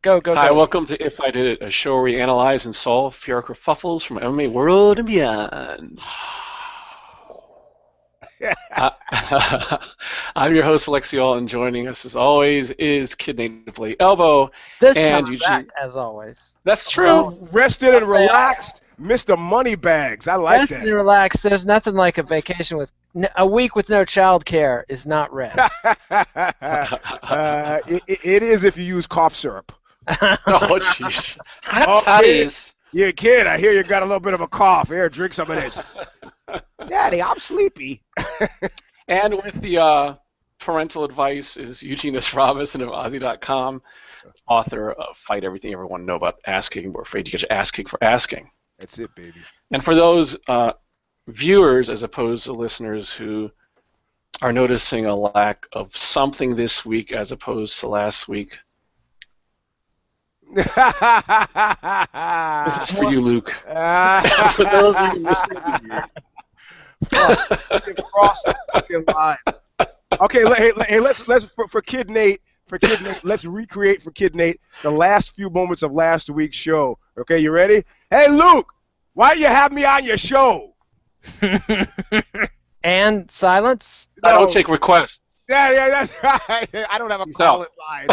Go. Hi, welcome to If I Did It, a show where we analyze and solve pure kerfuffles from MMA world and beyond. I'm your host, Alexiol, and joining us as always is Kid Natively Elbow This and time Eugene. back, as always. That's true. Rested and relaxed, Mr. Moneybags. I like Rested that. and relaxed. There's nothing like a vacation with a week with no child care is not rest. It is if you use cough syrup. Oh, jeez. Hot toddies. Yeah, kid, I hear you got a little bit of a cough. Here, drink some of this. Daddy, I'm sleepy. And with the parental advice is EUGENE'S Robinson of Aussie.com, author of Fight Everything Everyone Know About Asking. We're afraid to get you asking for asking. That's it, baby. And for those viewers as opposed to listeners who are noticing a lack of something this week as opposed to last week, this is for you, Luke. For those of you listening to you. Fucking cross the fucking line. Okay, hey, let's for Kid Nate, let's recreate for Kid Nate the last few moments of last week's show. Okay, you ready? Hey, Luke, why you have me on your show? And silence? No. I don't take requests. Yeah, that's right. I don't have a call-in line.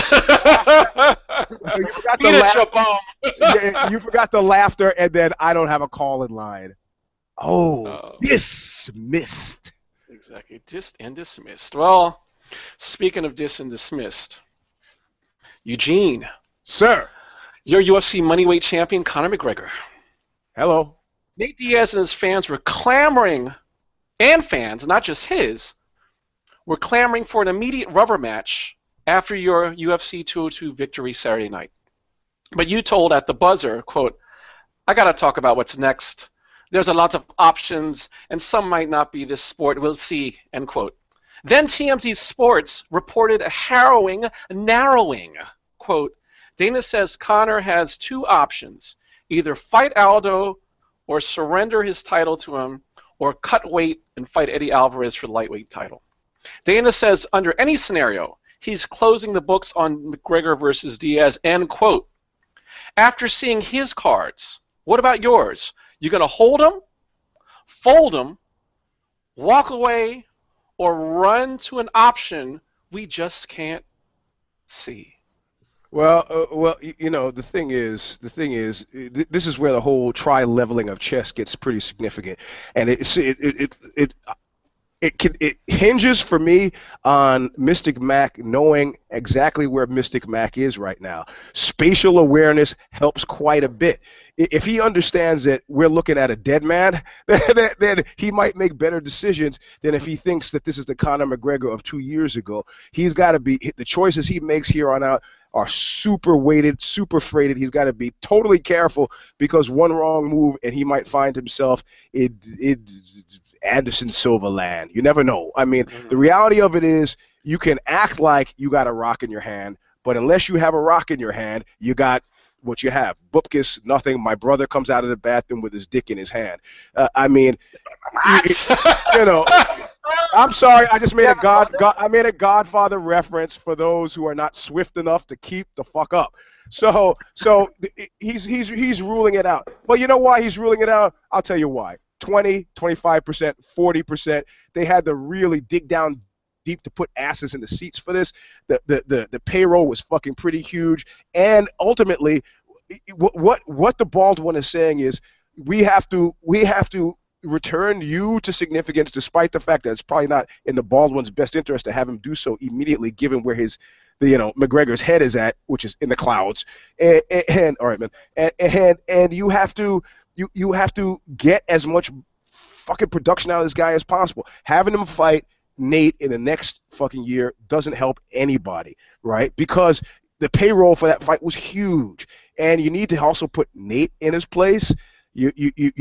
You forgot the laughter, and then I don't have a call-in line. Dismissed. Exactly. Dissed and dismissed. Well, speaking of dissed and dismissed, Eugene. Sir. Your UFC Moneyweight champion, Conor McGregor. Hello. Nate Diaz and his fans were clamoring, and fans, not just his, were clamoring for an immediate rubber match after your UFC 202 victory Saturday night. But you told at the buzzer, quote, I got to talk about what's next. There's a lot of options, and some might not be this sport. We'll see, end quote. Then TMZ Sports reported a harrowing narrowing. Quote, Dana says Conor has two options, either fight Aldo or surrender his title to him or cut weight and fight Eddie Alvarez for the lightweight title. Dana says under any scenario, he's closing the books on McGregor versus Diaz, end quote. After seeing his cards, what about yours? You going to hold him, fold him, walk away, or run to an option we just can't see? Well, you know, the thing is, this is where the whole tri-leveling of chess gets pretty significant, and it hinges for me on Mystic Mac knowing exactly where Mystic Mac is right now. Spatial awareness helps quite a bit. If he understands that we're looking at a dead man, then he might make better decisions than if he thinks that this is the Conor McGregor of 2 years ago. He's got to be, the choices he makes here on out are super weighted, super freighted. He's got to be totally careful because one wrong move and he might find himself in Anderson Silva land. You never know. I mean, the reality of it is you can act like you got a rock in your hand, but unless you have a rock in your hand, you got what you have. Bupkis, nothing. My brother comes out of the bathroom with his dick in his hand. I mean, you know, I'm sorry. I just made I made a Godfather reference for those who are not swift enough to keep the fuck up. So he's ruling it out. Well, you know why he's ruling it out? I'll tell you why. 20, 25%, 40%. They had to really dig down deep to put asses in the seats for this. The payroll was fucking pretty huge, and ultimately, what the bald one is saying is we have to return you to significance, despite the fact that it's probably not in the bald one's best interest to have him do so immediately, given where McGregor's head is at, which is in the clouds. And all right, man, and you have to get as much fucking production out of this guy as possible. Having him fight Nate in the next fucking year doesn't help anybody, right? Because the payroll for that fight was huge, and you need to also put Nate in his place. You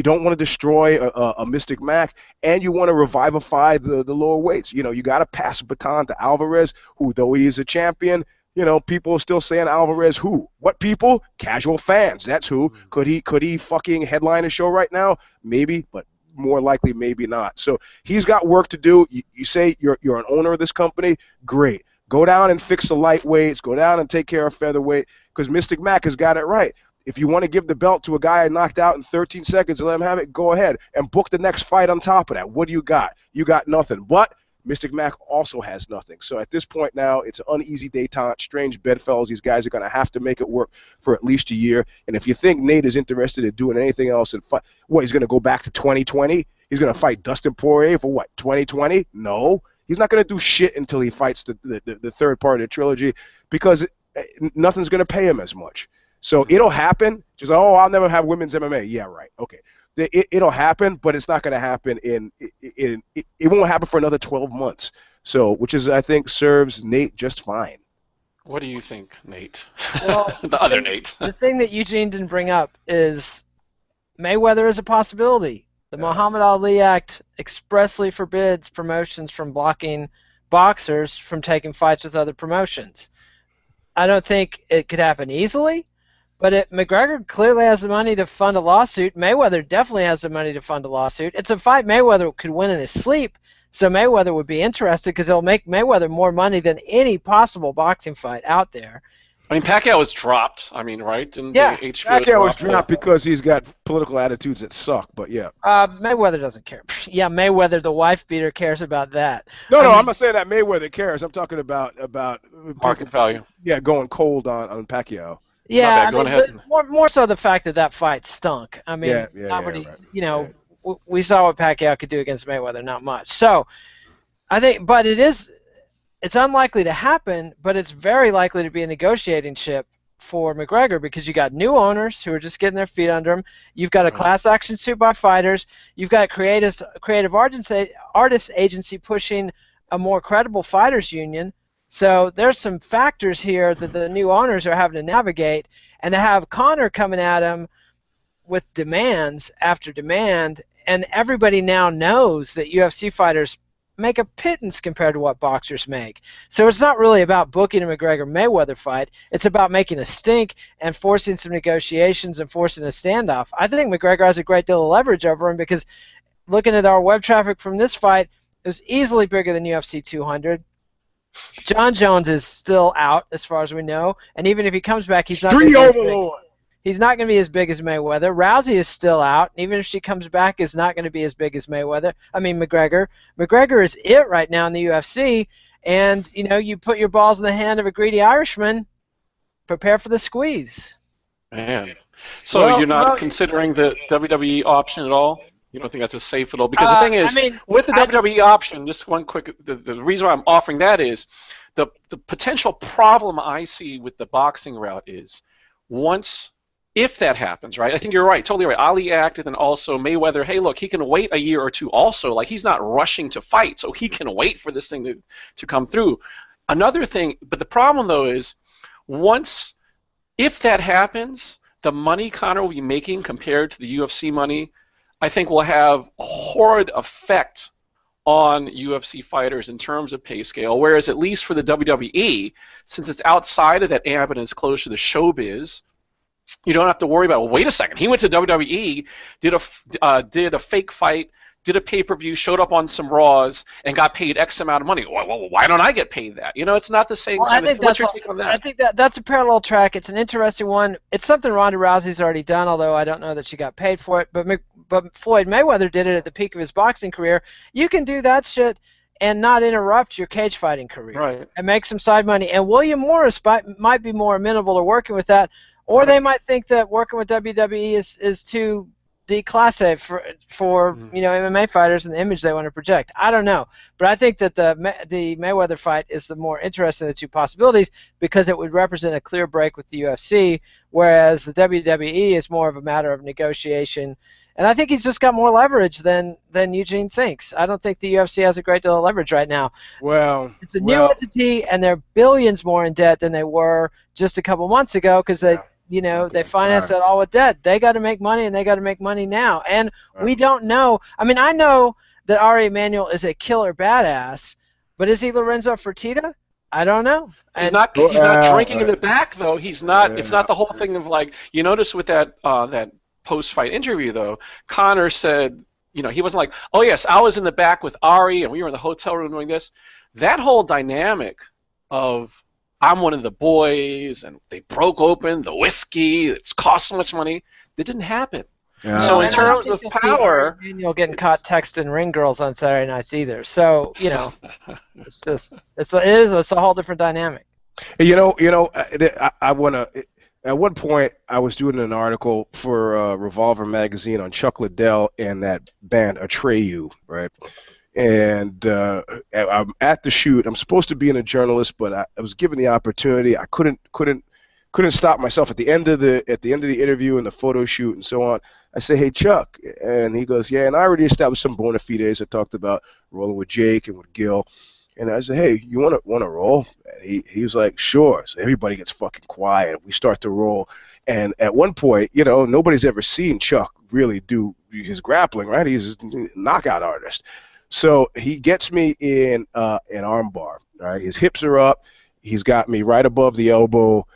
don't want to destroy a Mystic Mac, and you want to revivify the lower weights. You know, you got to pass the baton to Alvarez, who, though he is a champion, you know, people are still saying Alvarez who? What people? Casual fans. That's who. Could he fucking headline a show right now? Maybe, but more likely maybe not. So he's got work to do. You say you're an owner of this company, great. Go down and fix the lightweights. Go down and take care of featherweight, because Mystic Mac has got it right. If you want to give the belt to a guy knocked out in 13 seconds and let him have it, go ahead and book the next fight on top of that. What do you got? You got nothing. But Mystic Mac also has nothing. So at this point now, it's an uneasy detente, strange bedfellows. These guys are going to have to make it work for at least a year. And if you think Nate is interested in doing anything else, he's going to go back to 2020? He's going to fight Dustin Poirier for what, 2020? No. He's not going to do shit until he fights the third part of the trilogy, because nothing's going to pay him as much. So it'll happen. Just, I'll never have women's MMA. Yeah, right. Okay. It'll happen, but it's not going to happen it won't happen for another 12 months. So, which is, I think, serves Nate just fine. What do you think, Nate? Well, the other Nate. The thing that Eugene didn't bring up is Mayweather is a possibility. The Muhammad Ali Act expressly forbids promotions from blocking boxers from taking fights with other promotions. I don't think it could happen easily, but McGregor clearly has the money to fund a lawsuit. Mayweather definitely has the money to fund a lawsuit. It's a fight Mayweather could win in his sleep, so Mayweather would be interested because it'll make Mayweather more money than any possible boxing fight out there. I mean, Pacquiao was dropped. I mean, right? And yeah, Pacquiao was dropped because he's got political attitudes that suck. But yeah, Mayweather doesn't care. Yeah, Mayweather, the wife beater, cares about that. No, I'm not saying that Mayweather cares. I'm talking about market value. Yeah, going cold on Pacquiao. Yeah, more so the fact that fight stunk. I mean, right. We saw what Pacquiao could do against Mayweather, not much. So, I think, but it's unlikely to happen, but it's very likely to be a negotiating chip for McGregor, because you got new owners who are just getting their feet under him. You've got a class action suit by fighters. You've got creative artists agency pushing a more credible fighters union. So there's some factors here that the new owners are having to navigate, and to have Conor coming at him with demands after demand, and everybody now knows that UFC fighters make a pittance compared to what boxers make. So it's not really about booking a McGregor-Mayweather fight. It's about making a stink and forcing some negotiations and forcing a standoff. I think McGregor has a great deal of leverage over him, because looking at our web traffic from this fight, it was easily bigger than UFC 200. John Jones is still out as far as we know, and even if he comes back, he's not going to be as big as Mayweather. Rousey is still out, and even if she comes back, is not going to be as big as McGregor. McGregor is it right now in the UFC, and you put your balls in the hand of a greedy Irishman, prepare for the squeeze. Man. So you're not considering the WWE option at all? You don't think that's a safe at all? Because the thing is, with the WWE option, just one quick, the reason why I'm offering that is the potential problem I see with the boxing route is if that happens, right? I think you're right, totally right. Ali acted, and also Mayweather, hey, look, he can wait a year or two also. Like, he's not rushing to fight, so he can wait for this thing to come through. Another thing, but the problem, though, is if that happens, the money Conor will be making compared to the UFC money, I think will have a horrid effect on UFC fighters in terms of pay scale, whereas at least for the WWE, since it's outside of that ambit and it's closer to the showbiz, you don't have to worry about, well, wait a second, he went to WWE, did a fake fight, did a pay-per-view, showed up on some Raws, and got paid X amount of money. Well, why don't I get paid that? It's not the same kind of thing. What's your take on that? I think that's a parallel track. It's an interesting one. It's something Ronda Rousey's already done, although I don't know that she got paid for it. But Floyd Mayweather did it at the peak of his boxing career. You can do that shit and not interrupt your cage fighting career, right, and make some side money. And William Morris might be more amenable to working with that, or they might think that working with WWE is too declasse for MMA fighters and the image they want to project. I don't know, but I think that the Mayweather fight is the more interesting of the two possibilities, because it would represent a clear break with the UFC, whereas the WWE is more of a matter of negotiation. And I think he's just got more leverage than Eugene thinks. I don't think the UFC has a great deal of leverage right now. Well, it's a new entity, and they're billions more in debt than they were just a couple months ago, because they financed that all with debt. They got to make money, and they got to make money now. And we don't know. I mean, I know that Ari Emanuel is a killer badass, but is he Lorenzo Fertitta? I don't know. He's not drinking in the back, though. He's not. Yeah. It's not the whole thing of, like, you notice with that post-fight interview, though, Conor said, he wasn't like, oh yes, I was in the back with Ari and we were in the hotel room doing this. That whole dynamic of I'm one of the boys and they broke open the whiskey, it's cost so much money. That didn't happen. Yeah. So in And I don't terms think of you'll see power, Ari Emanuel getting caught texting ring girls on Saturday nights either. So it's a whole different dynamic. I want to. At one point, I was doing an article for Revolver magazine on Chuck Liddell and that band Atreyu, right? And I'm at the shoot. I'm supposed to be a journalist, but I was given the opportunity. I couldn't stop myself at the end of the interview and the photo shoot and so on. I say, "Hey, Chuck," and he goes, "Yeah." And I already established some bona fides. I talked about rolling with Jake and with Gil. And I said, "Hey, you want to roll?" And he was like, "Sure." So everybody gets fucking quiet. We start to roll. And at one point, nobody's ever seen Chuck really do his grappling, right? He's a knockout artist. So he gets me in an arm bar, right? His hips are up. He's got me right above the elbow.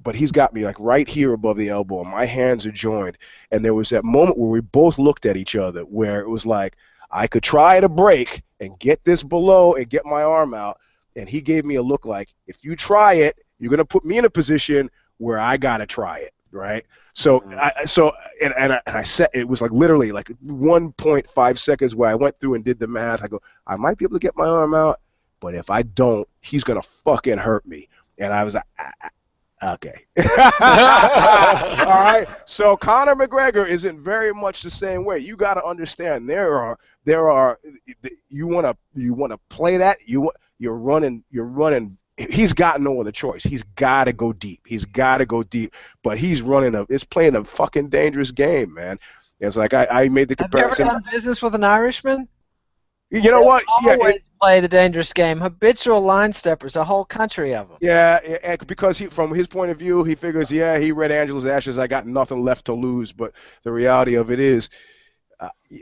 But he's got me like right here above the elbow. And my hands are joined. And there was that moment where we both looked at each other where it was like, I could try to break and get this below and get my arm out. And he gave me a look like, if you try it, you're going to put me in a position where I got to try it, right? So I said, it was like literally like 1.5 seconds where I went through and did the math. I go, I might be able to get my arm out, but if I don't, he's going to fucking hurt me. And I was like, okay. All right. So Conor McGregor isn't very much the same way. You got to understand there are you want to play that you're running. He's got no other choice. He's got to go deep. But he's playing a fucking dangerous game, man. It's like I made the comparison. Have you ever done business with an Irishman? You know what? Always play the dangerous game. Habitual line steppers, a whole country of them. Yeah, because from his point of view, he figures, he read Angela's Ashes. I got nothing left to lose. But the reality of it is,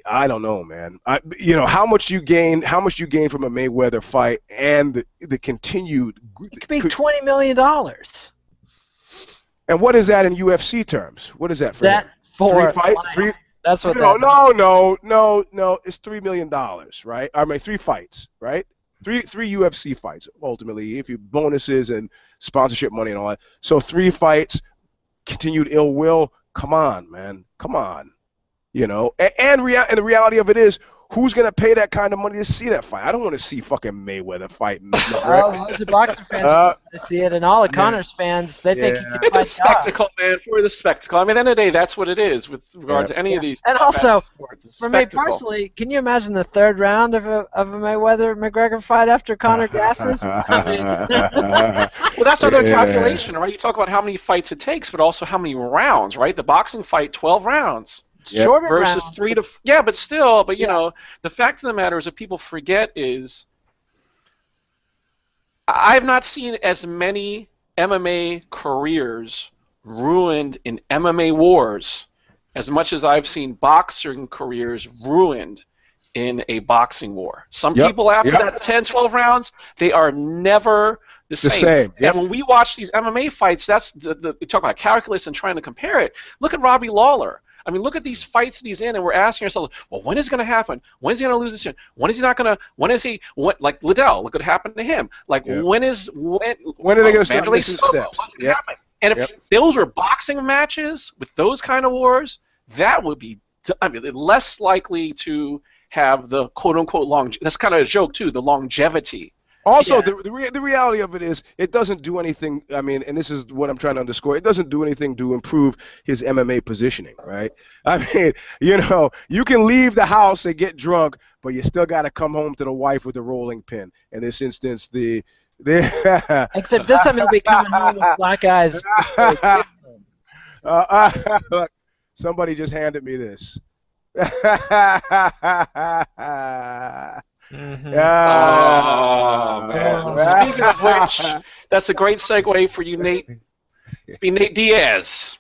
I don't know, man. How much you gain from a Mayweather fight and the continued. It could be $20 million. And what is that in UFC terms? What is that for? That for three. That's what. No. It's $3 million, right? I mean, 3 fights, right? Three UFC fights ultimately, if you bonuses and sponsorship money and all that. So 3 fights, continued ill will. Come on, man. Come on. And the reality of it is, who's gonna pay that kind of money to see that fight? I don't want to see fucking Mayweather fight. Loads of boxing fans want to see it, and all the Connors fans, they think he can fight. Spectacle, man. For the spectacle. I mean, at the end of the day, that's what it is with regard to any of these. And also, sports. for me personally, can you imagine the 3rd round of a Mayweather-McGregor fight after Conor gasses? Well, that's another calculation, right? You talk about how many fights it takes, but also how many rounds, right? The boxing fight, 12 rounds. Shorter versus rounds. 3 to but still, the fact of the matter is, what people forget is, I've not seen as many MMA careers ruined in MMA wars as much as I've seen boxing careers ruined in a boxing war. Some people after that 10, 12 rounds, they are never the same. And when we watch these MMA fights, that's the we talk about calculus and trying to compare it. Look at Robbie Lawler. I mean, look at these fights that he's in, and we're asking ourselves, well, when is it going to happen? When is he going to lose this shit? When is he not going to? Like Liddell, look what happened to him. Like when are they going to start making steps? What's going to happen? And if those were boxing matches with those kind of wars, that would be, less likely to have the quote unquote that's kind of a joke too, the longevity. Also, the reality of it is, it doesn't do anything. I mean, and this is what I'm trying to underscore. It doesn't do anything to improve his MMA positioning, right? I mean, you can leave the house and get drunk, but you still got to come home to the wife with a rolling pin. In this instance, except this time he'll be coming home with black eyes. Look, somebody just handed me this. Speaking of which, that's a great segue for you, Nate. Nate Diaz.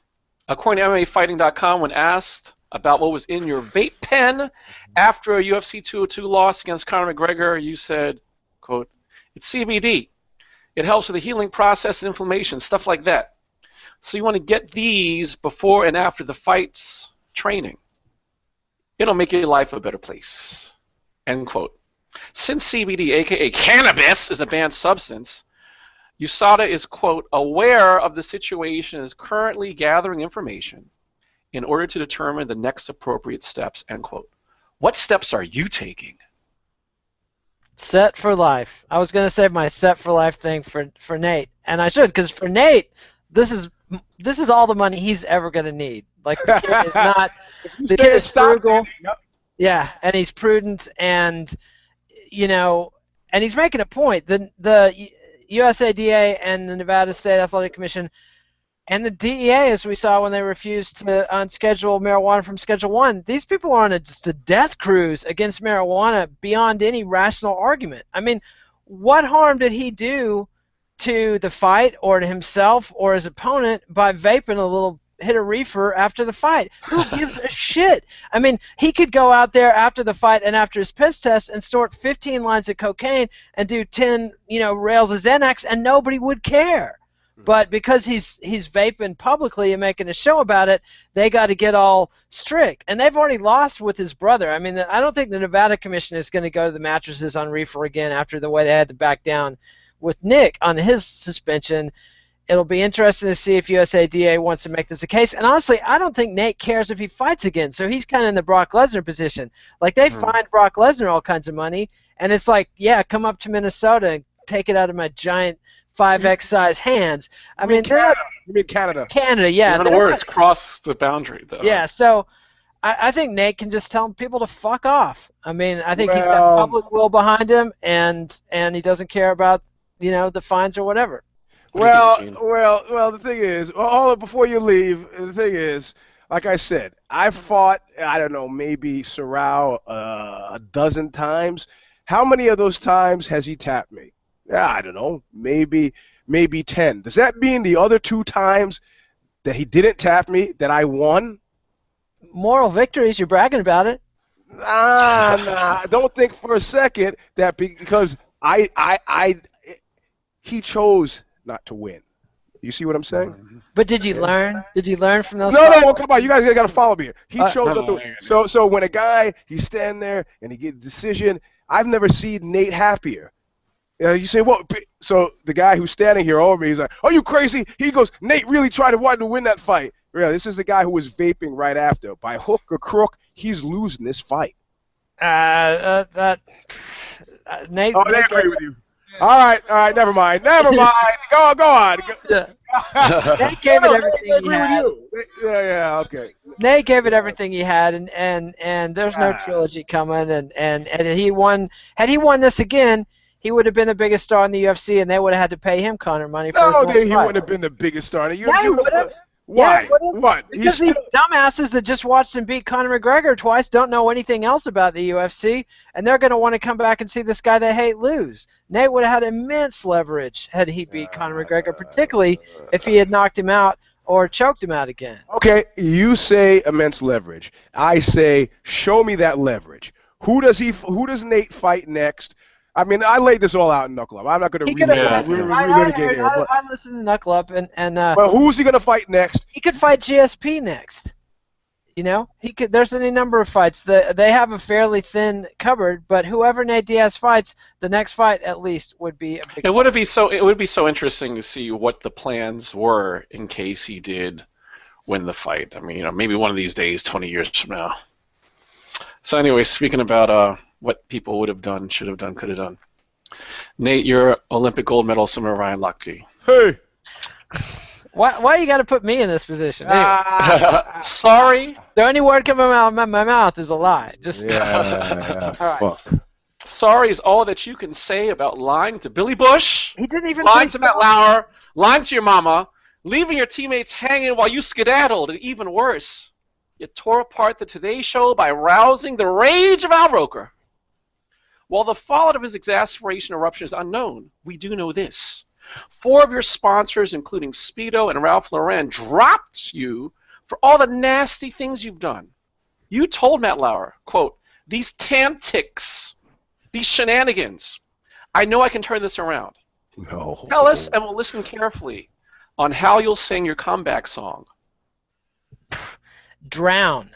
According to MMAfighting.com, when asked about what was in your vape pen after a UFC 202 loss against Conor McGregor, you said, quote, "It's CBD. It helps with the healing process and inflammation, stuff like that. So you want to get these before and after the fights training. It'll make your life a better place." End quote. Since CBD, aka cannabis, is a banned substance, USADA is, quote, aware of the situation and is currently gathering information in order to determine the next appropriate steps, end quote. What steps are you taking? Set for life. I was going to say my set for life thing for Nate, and I should, because for Nate, this is all the money he's ever going to need. Like, the kid is not, the kid is frugal. Yeah, and he's prudent, and, you know, and he's making a point. The USADA and the Nevada State Athletic Commission and the DEA, as we saw when they refused to unschedule marijuana from Schedule 1, these people are on just a death cruise against marijuana beyond any rational argument. I mean, what harm did he do to the fight or to himself or his opponent by vaping a little hit of reefer after the fight? Who gives a shit? I mean, he could go out there after the fight and after his piss test and snort 15 lines of cocaine and do 10, rails of Xanax, and nobody would care. But because he's vaping publicly and making a show about it, they got to get all strict. And they've already lost with his brother. I mean, I don't think the Nevada Commission is going to go to the mattresses on reefer again after the way they had to back down with Nick on his suspension. It'll be interesting to see if USADA wants to make this a case. And honestly, I don't think Nate cares if he fights again. So he's kind of in the Brock Lesnar position. Like, they fined Brock Lesnar all kinds of money, and it's like, yeah, come up to Minnesota and take it out of my giant 5X size hands. I mean, Canada. You mean Canada? Canada, yeah. In other words, cross the boundary, though. Yeah, so I think Nate can just tell people to fuck off. I mean, I think he's got public will behind him, and he doesn't care about, the fines or whatever. Well, the thing is, before you leave, the thing is, like I said, I fought, I don't know, maybe Sorrel a dozen times. How many of those times has he tapped me? Yeah, I don't know, maybe 10. Does that mean the other 2 times that he didn't tap me that I won? Moral victories, you're bragging about it. Nah, don't think for a second that because he chose not to win. You see what I'm saying? But did you learn? Did you learn from those? No, come on, you guys got to follow me. He chose not to win. So when a guy, he's standing there and he gets a decision, I've never seen Nate happier. You say, well, so the guy who's standing here over me, he's like, are you crazy? He goes, Nate really wanted to win that fight. Really, this is the guy who was vaping right after. By hook or crook, he's losing this fight. Nate. Oh, they agree with you. All right, never mind. Go on. Nate gave it everything he had. Yeah, okay. Nate gave it everything he had, and there's no trilogy coming, and he won. Had he won this again, he would have been the biggest star in the UFC, and they would have had to pay him Conor money for his next fight. He wouldn't have been the biggest star in the UFC. Yeah, he would have. Why? Yeah, what? Because these dumbasses that just watched him beat Conor McGregor twice don't know anything else about the UFC, and they're going to want to come back and see this guy they hate lose. Nate would have had immense leverage had he beat Conor McGregor, particularly if he had knocked him out or choked him out again. Okay, you say immense leverage. I say show me that leverage. Who does Nate fight next? I mean, I laid this all out in Knuckle Up. I'm not going to relitigate here. I listened to Knuckle Up, and well, who's he going to fight next? He could fight GSP next. He could. There's any number of fights. They have a fairly thin cupboard, but whoever Nate Diaz fights, the next fight at least would be a big. It would be so interesting to see what the plans were in case he did win the fight. I mean, maybe one of these days, 20 years from now. So anyway, speaking about what people would have done, should have done, could have done. Nate, you're Olympic gold medal swimmer Ryan Lochte. Hey. Why you got to put me in this position? Anyway. Sorry. So any word coming out of my mouth is a lie. Just yeah. All right. Fuck. Sorry is all that you can say about lying to Billy Bush. He didn't even lying to Matt Lauer, lying to your mama, leaving your teammates hanging while you skedaddled, and even worse, you tore apart the Today Show by rousing the rage of Al Roker. While the fallout of his exasperation eruption is unknown, we do know this. 4 of your sponsors, including Speedo and Ralph Lauren, dropped you for all the nasty things you've done. You told Matt Lauer, quote, these tantics, these shenanigans, I know I can turn this around. No. Tell us, and we'll listen carefully, on how you'll sing your comeback song. Drown.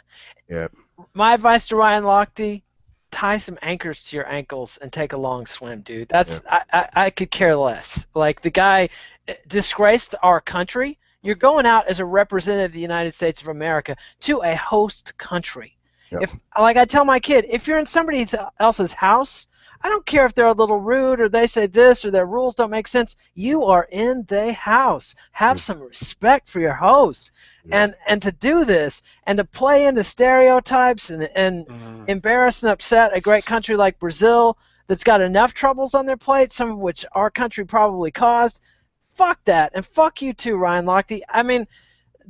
Yep. My advice to Ryan Lochte, tie some anchors to your ankles and take a long swim, dude. That's I could care less. Like, the guy disgraced our country. You're going out as a representative of the United States of America to a host country. Yep. If, like I tell my kid, if you're in somebody else's house, I don't care if they're a little rude or they say this or their rules don't make sense. You are in the house. Have some respect for your host. And to do this and to play into stereotypes and embarrass and upset a great country like Brazil that's got enough troubles on their plate, some of which our country probably caused, fuck that. And fuck you too, Ryan Lochte. I mean,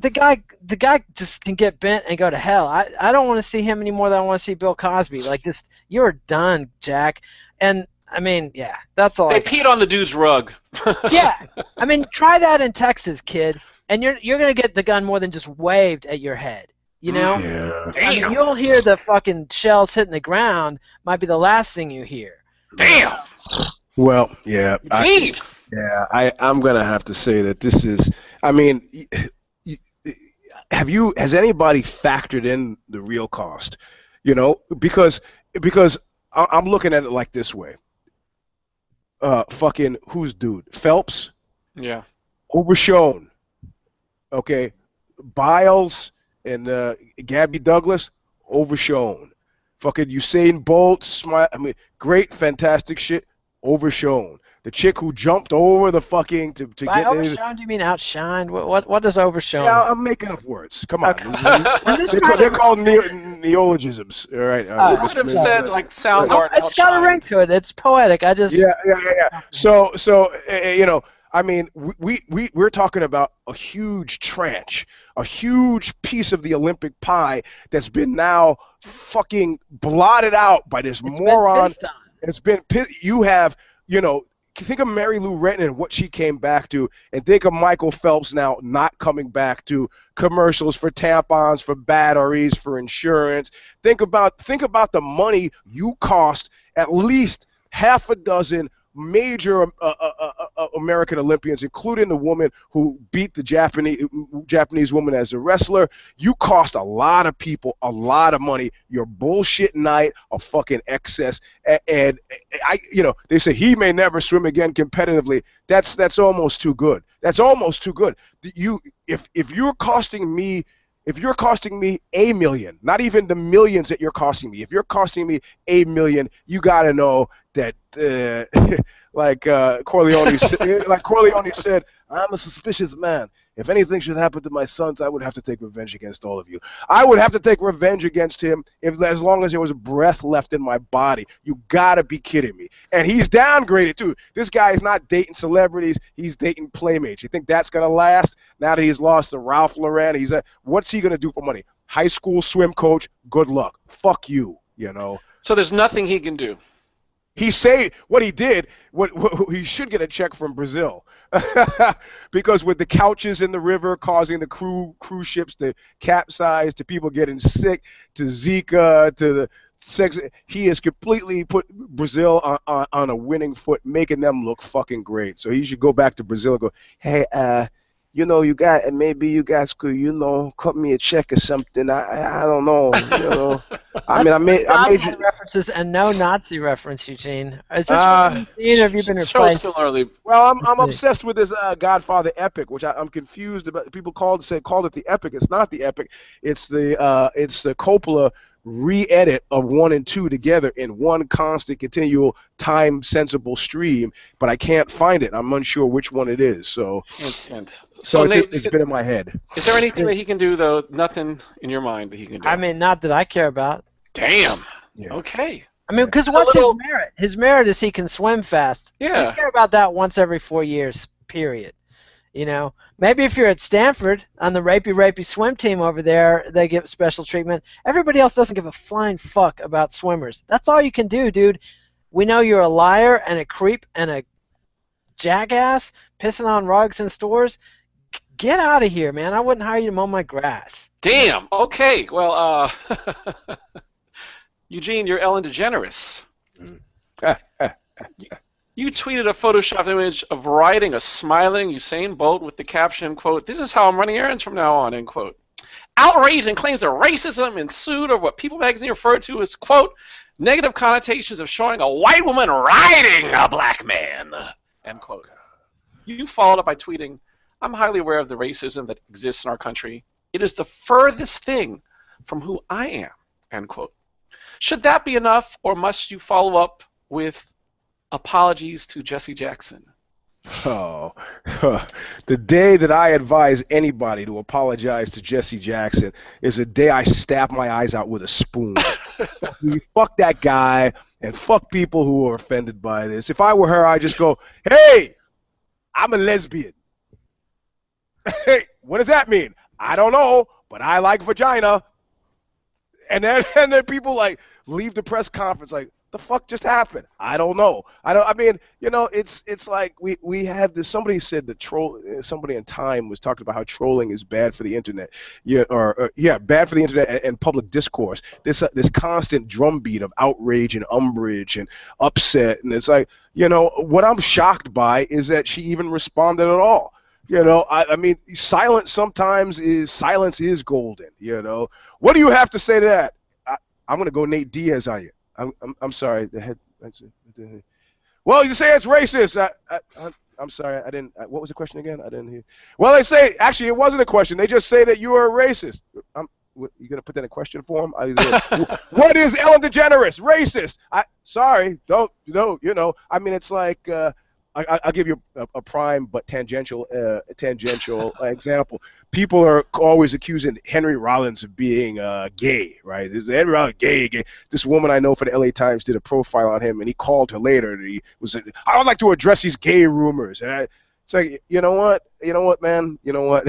the guy just can get bent and go to hell. I don't want to see him any more than I want to see Bill Cosby. Like, just, you're done, Jack. And I mean, yeah, that's all. They peed on the dude's rug. Yeah, I mean, try that in Texas, kid, and you're gonna get the gun more than just waved at your head. You know? Yeah. I mean, you'll hear the fucking shells hitting the ground. Might be the last thing you hear. Damn. Well, yeah. I'm gonna have to say that this is. I mean, has anybody factored in the real cost? You know, because I'm looking at it like this way. Fucking who's dude? Phelps? Yeah. Overshown. Okay. Biles and Gabby Douglas, overshown. Fucking Usain Bolt, great, fantastic shit, overshown. The chick who jumped over the fucking to By get overshown, do you mean outshined? What does overshown? Yeah, I'm making up words. Come on. Okay. They're called neologisms. All right. I would have said like Soundgarden. It's got a ring to it. It's poetic. I just. Yeah. So you know, I mean, we're talking about a huge tranche, a huge piece of the Olympic pie that's been now fucking blotted out by this moron. It's been you have, you know, think of Mary Lou Retton and what she came back to, and think of Michael Phelps now not coming back to commercials for tampons, for batteries, for insurance. Think about the money you cost at least half a dozen major American Olympians, including the woman who beat the Japanese woman as a wrestler. You cost a lot of people a lot of money. Your bullshit night of fucking excess, and you know, they say he may never swim again competitively. That's almost too good. That's almost too good. If you're costing me $1 million, not even the millions that you're costing me, if you're costing me $1 million, you got to know that, like Corleone said, I'm a suspicious man. If anything should happen to my sons, I would have to take revenge against all of you. I would have to take revenge against him as long as there was breath left in my body. You got to be kidding me. And he's downgraded, too. This guy is not dating celebrities. He's dating playmates. You think that's going to last? Now that he's lost to Ralph Lauren, what's he going to do for money? High school swim coach, good luck. Fuck you, you know. So there's nothing he can do. He say what he did. What he should get a check from Brazil, because with the couches in the river causing the cruise ships to capsize, to people getting sick, to Zika, to the sex, he has completely put Brazil on a winning foot, making them look fucking great. So he should go back to Brazil and go, hey, you know, maybe you guys could, you know, cut me a check or something. I don't know, you know. I made you references and no Nazi reference, Eugene. Is this Eugene, or have you been replaced? So similarly. Well, I'm obsessed with this Godfather epic, which I'm confused about. People called it the epic. It's not the epic. It's the Coppola re-edit of 1 and 2 together in one constant, continual, time-sensible stream, but I can't find it. I'm unsure which one it is. So it's been in my head. Is there anything that he can do, though? Nothing in your mind that he can do? I mean, not that I care about. Damn. Yeah. Okay. I mean, because what's his merit? His merit is he can swim fast. Yeah. I care about that once every 4 years, period. You know, maybe if you're at Stanford on the rapey swim team over there, they get special treatment. Everybody else doesn't give a flying fuck about swimmers. That's all you can do, dude. We know you're a liar and a creep and a jackass pissing on rugs in stores. Get out of here, man. I wouldn't hire you to mow my grass. Damn. Okay. Well, Eugene, you're Ellen DeGeneres. You tweeted a photoshopped image of riding a smiling Usain Bolt with the caption, quote, "This is how I'm running errands from now on," end quote. Outrage and claims of racism ensued over what People magazine referred to as, quote, negative connotations of showing a white woman riding a black man, end quote. You followed up by tweeting, I'm highly aware of the racism that exists in our country. It is the furthest thing from who I am, end quote. Should that be enough, or must you follow up with apologies to Jesse Jackson? Oh, the day that I advise anybody to apologize to Jesse Jackson is the day I stab my eyes out with a spoon. Fuck that guy, and fuck people who are offended by this. If I were her, I'd just go, hey, I'm a lesbian. Hey, what does that mean? I don't know, but I like vagina. And then people like leave the press conference like, the fuck just happened? I don't know. I mean, you know, it's like we have this. Somebody said that somebody in Time was talking about how trolling is bad for the internet. Yeah, bad for the internet and public discourse. This constant drumbeat of outrage and umbrage and upset, and it's like, you know, what I'm shocked by is that she even responded at all. You know, I mean, silence is golden. You know, what do you have to say to that? I'm gonna go Nate Diaz on you. I'm sorry. Well, you say it's racist. I'm sorry. I didn't. What was the question again? I didn't hear. Well, they say actually it wasn't a question. They just say that you are a racist. You gonna put that in a question form? What is Ellen DeGeneres? Racist? Sorry. Don't. You know. I mean, it's like. I'll give you a prime but tangential example. People are always accusing Henry Rollins of being gay, right? Is Henry Rollins gay? This woman I know for the LA Times did a profile on him, and he called her later. And he was, I would like to address these gay rumors. And it's like, you know what, man? You know what?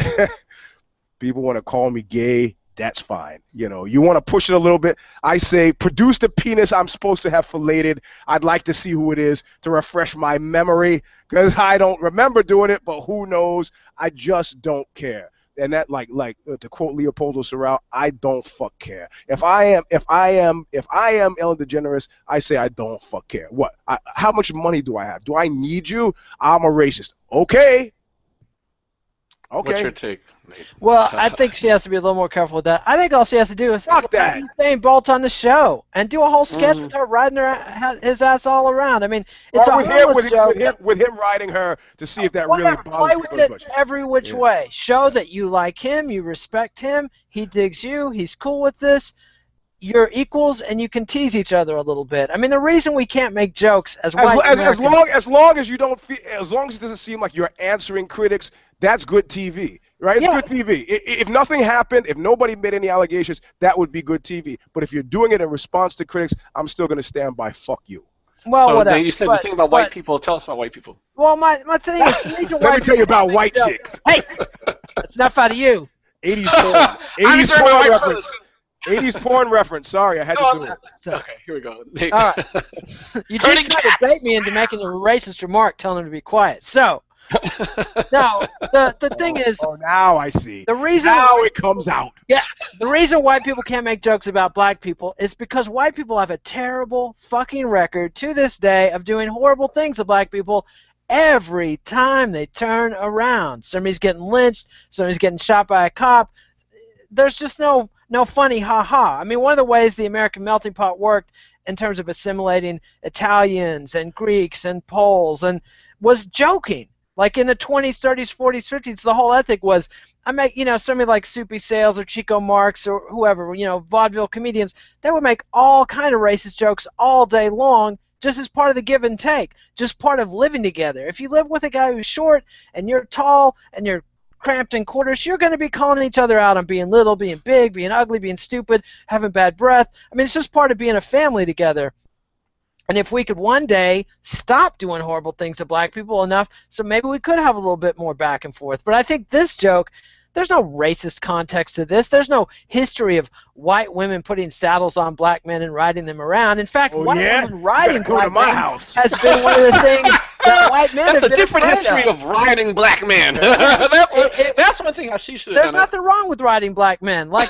People want to call me gay. That's fine. You know, you want to push it a little bit. I say, produce the penis I'm supposed to have filleted. I'd like to see who it is to refresh my memory because I don't remember doing it, but who knows? I just don't care. And that, like to quote Leopoldo Serral, I don't fuck care. If I am Ellen DeGeneres, I say I don't fuck care. What? How much money do I have? Do I need you? I'm a racist. Okay. What's your take, Nate? Well, I think she has to be a little more careful with that. I think all she has to do is fuck that Usain Bolt on the show and do a whole sketch with her riding his ass all around. I mean, it's with him riding her to see if that really bothers play with it every which way. Show that you like him, you respect him, he digs you, he's cool with this. You're equals, and you can tease each other a little bit. I mean, the reason we can't make jokes as long as you don't feel, as long as it doesn't seem like you're answering critics, that's good TV, right? It's good TV. If nothing happened, if nobody made any allegations, that would be good TV. But if you're doing it in response to critics, I'm still going to stand by fuck you. Well, so whatever. You said the thing about white people. Tell us about white people. Well, my thing is, the reason Let me tell you about white chicks. Hey, that's enough out of you. 80s porn. 80s porn reference. 80s porn reference. Sorry, I had to do it. Okay, here we go. All right. You just tried to bait me into making a racist remark telling him to be quiet. So, now, the thing is... Oh, now I see. Now it comes out. Yeah, the reason white people can't make jokes about black people is because white people have a terrible fucking record to this day of doing horrible things to black people every time they turn around. Somebody's getting lynched. Somebody's getting shot by a cop. There's just no funny ha-ha. I mean, one of the ways the American melting pot worked in terms of assimilating Italians and Greeks and Poles and was joking. Like in the 20s, 30s, 40s, 50s, the whole ethic was, somebody like Soupy Sales or Chico Marx or whoever, vaudeville comedians, they would make all kind of racist jokes all day long just as part of the give and take, just part of living together. If you live with a guy who's short and you're tall and you're cramped in quarters, you're going to be calling each other out on being little, being big, being ugly, being stupid, having bad breath. I mean, it's just part of being a family together. And if we could one day stop doing horrible things to black people enough, so maybe we could have a little bit more back and forth. But I think this joke, there's no racist context to this. There's no history of white women putting saddles on black men and riding them around. In fact, white women riding black men has been one of the things that white men have been That's a different history of riding black men. That's one thing she should have done. There's nothing wrong with riding black men. Like,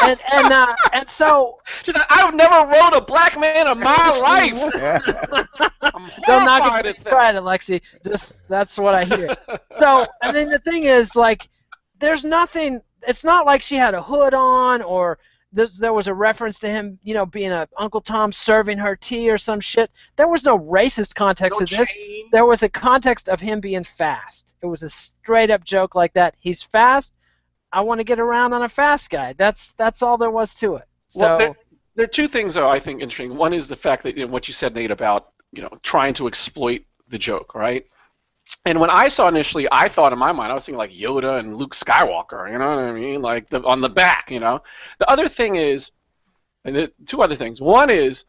and so... She's like, I've never rode a black man in my life. Don't knock it to pride, Alexi. Just, that's what I hear. So, and then the thing is, like, there's nothing... It's not like she had a hood on or there was a reference to him, being a Uncle Tom serving her tea or some shit. There was no racist context to this. There was a context of him being fast. It was a straight up joke like that. He's fast. I want to get around on a fast guy. That's all there was to it. So there are two things though I think interesting. One is the fact that what you said, Nate, about trying to exploit the joke, right? And when I saw initially, I thought in my mind, I was thinking like Yoda and Luke Skywalker, you know what I mean? Like on the back, The other thing is, two other things. One is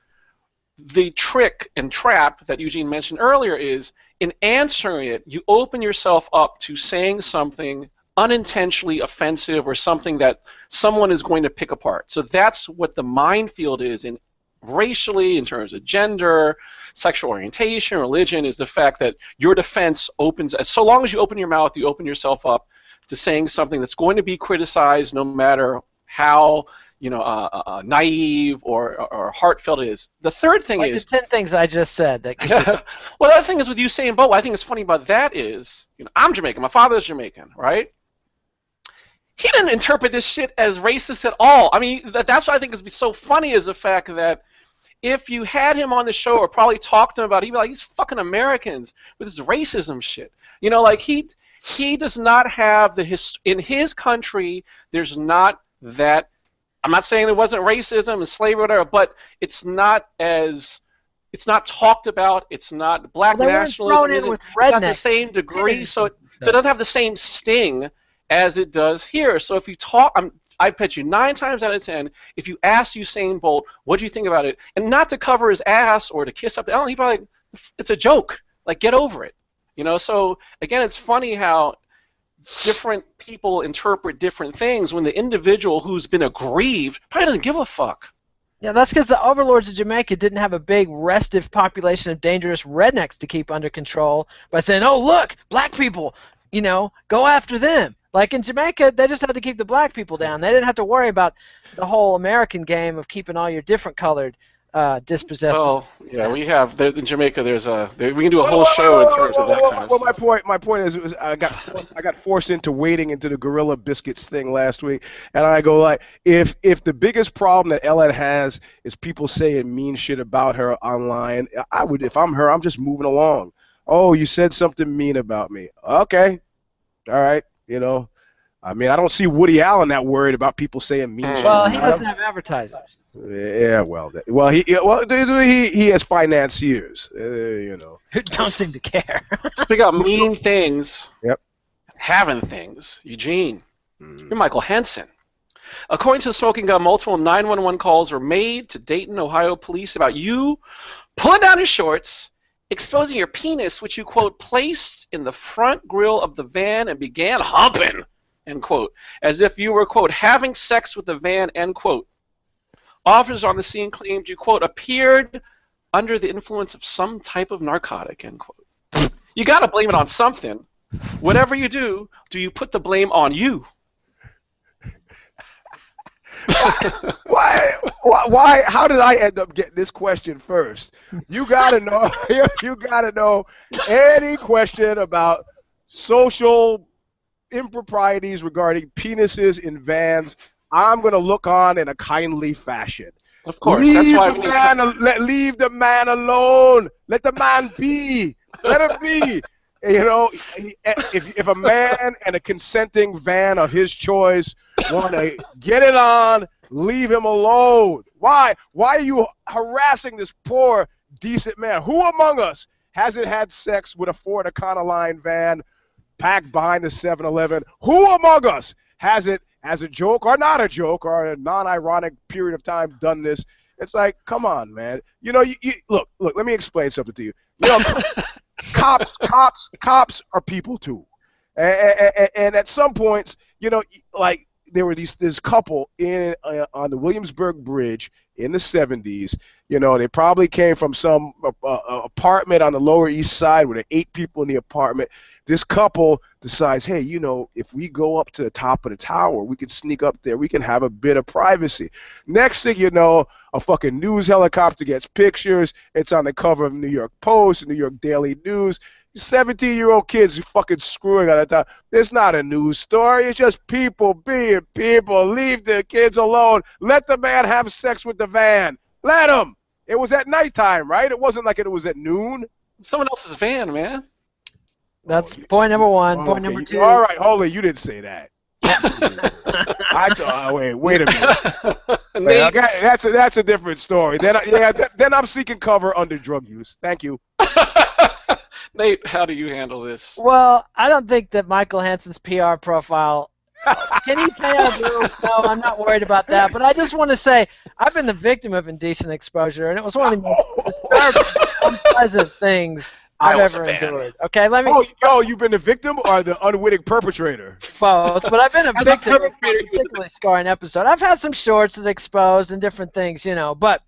the trick and trap that Eugene mentioned earlier is in answering it, you open yourself up to saying something unintentionally offensive or something that someone is going to pick apart. So that's what the minefield is in racially, in terms of gender, sexual orientation, religion, is the fact that your defense opens, so long as you open your mouth, you open yourself up to saying something that's going to be criticized no matter how naive or heartfelt it is. The third thing is the 10 things I just said. Well, the other thing is with Usain Bolt, what I think is funny about that is, I'm Jamaican, my father's Jamaican, right? He didn't interpret this shit as racist at all. I mean, that's what I think is so funny is the fact that if you had him on the show or probably talked to him about it, he'd be like, these fucking Americans with this racism shit. Like he does not have in his country, there's not that, I'm not saying there wasn't racism and slavery or whatever, but it's not talked about, it's not black nationalism, it's not the same degree, so it doesn't have the same sting as it does here. So if you talk, I bet you 9 times out of 10, if you ask Usain Bolt, what do you think about it, and not to cover his ass or to kiss up the Ellen, he'd probably, it's a joke. Like, get over it. So again, it's funny how different people interpret different things when the individual who's been aggrieved probably doesn't give a fuck. Yeah, that's because the overlords of Jamaica didn't have a big restive population of dangerous rednecks to keep under control by saying, oh, look, black people, go after them. Like in Jamaica, they just had to keep the black people down. They didn't have to worry about the whole American game of keeping all your different colored dispossessed. Well, yeah, we have in Jamaica. We can do a whole show in terms of that kind of stuff. My point is, I got forced into wading into the Gorilla Biscuits thing last week, and I go like, if the biggest problem that Ellen has is people saying mean shit about her online, if I'm her, I'm just moving along. Oh, you said something mean about me. Okay, all right. I mean, I don't see Woody Allen that worried about people saying mean shit. Well, he doesn't have advertisers. Yeah, he has financiers. Who don't seem to care. Speaking of mean things, yep, having things, Eugene, you're Michael Henson. According to the Smoking Gun, multiple 911 calls were made to Dayton, Ohio police about you pulling down your shorts, exposing your penis, which you, quote, placed in the front grille of the van and began humping, end quote, as if you were, quote, having sex with the van, end quote. Officers on the scene claimed you, quote, appeared under the influence of some type of narcotic, end quote. You got to blame it on something. Whatever you do you put the blame on you? Why? How did I end up getting this question first? You gotta know. You gotta know any question about social improprieties regarding penises in vans. I'm gonna look on in a kindly fashion. Of course, that's why leave the man alone. Let the man be. Let him be. If a man and a consenting van of his choice want to get it on, leave him alone. Why? Why are you harassing this poor, decent man? Who among us hasn't had sex with a Ford Econoline van packed behind the 7-Eleven? Who among us hasn't, as a joke or not a joke or a non-ironic period of time, done this? It's like, come on, man. Look. Let me explain something to you. Cops are people too, and at some points, like there were this couple on the Williamsburg Bridge in the 70s. They probably came from some apartment on the Lower East Side where there are 8 people in the apartment. This couple decides, hey, if we go up to the top of the tower, we can sneak up there. We can have a bit of privacy. Next thing you know, a fucking news helicopter gets pictures. It's on the cover of the New York Post, New York Daily News. 17-year-old kids fucking screwing all the time. It's not a news story. It's just people being people. Leave the kids alone. Let the man have sex with the van. Let him. It was at nighttime, right? It wasn't like it was at noon. Someone else's van, man. That's point number one. Point number two. All right, hold on. You didn't say that. I thought. Wait a minute. Wait, okay, that's a different story. Then I'm seeking cover under drug use. Thank you. Nate, how do you handle this? Well, I don't think that Michael Henson's PR profile. Can he pay our bills? No, I'm not worried about that. But I just want to say I've been the victim of indecent exposure, and it was one of the most disturbing, unpleasant things I've ever endured. Okay, let me. Oh, you've been the victim or the unwitting perpetrator? Both, but I've been a victim of a particularly scarring episode. I've had some shorts that exposed and different things, but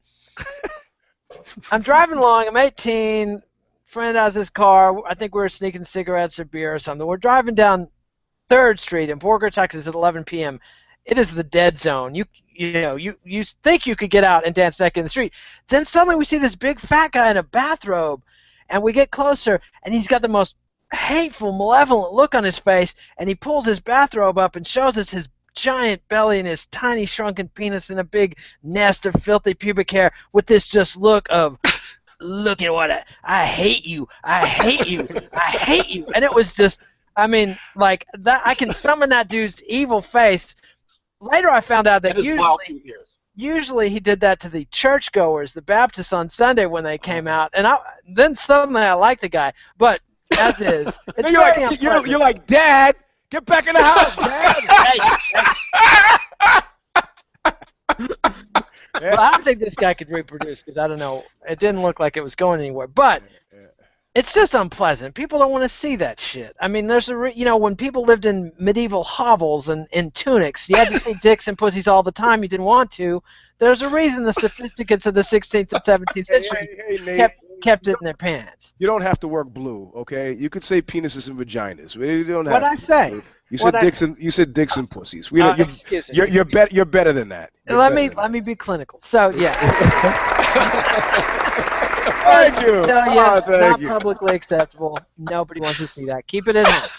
I'm driving along. I'm 18. Friend has his car. I think we were sneaking cigarettes or beer or something. We're driving down 3rd Street in Borger, Texas at 11 p.m. It is the dead zone. You think you could get out and dance naked in the street. Then suddenly we see this big fat guy in a bathrobe, and we get closer, and he's got the most hateful, malevolent look on his face, and he pulls his bathrobe up and shows us his giant belly and his tiny shrunken penis and a big nest of filthy pubic hair with this just look of, look at what I hate you, I hate you, I hate you. And it was just, like that. I can summon that dude's evil face. Later I found out that usually he did that to the churchgoers, the Baptists on Sunday when they came out. And then suddenly I like the guy. But as is, it's you're like, Dad, get back in the house, Dad. Well, I don't think this guy could reproduce because I don't know. It didn't look like it was going anywhere. But it's just unpleasant. People don't want to see that shit. There's when people lived in medieval hovels and in tunics, you had to see dicks and pussies all the time. You didn't want to. There's a reason the sophisticates of the 16th and 17th century kept it in their pants. You don't have to work blue, okay? You could say penises and vaginas. You don't have What'd I say? You said dicks and pussies. You're better than that. Let me be clinical. So yeah. Thank you. So, yeah, not publicly acceptable. Nobody wants to see that. Keep it in home.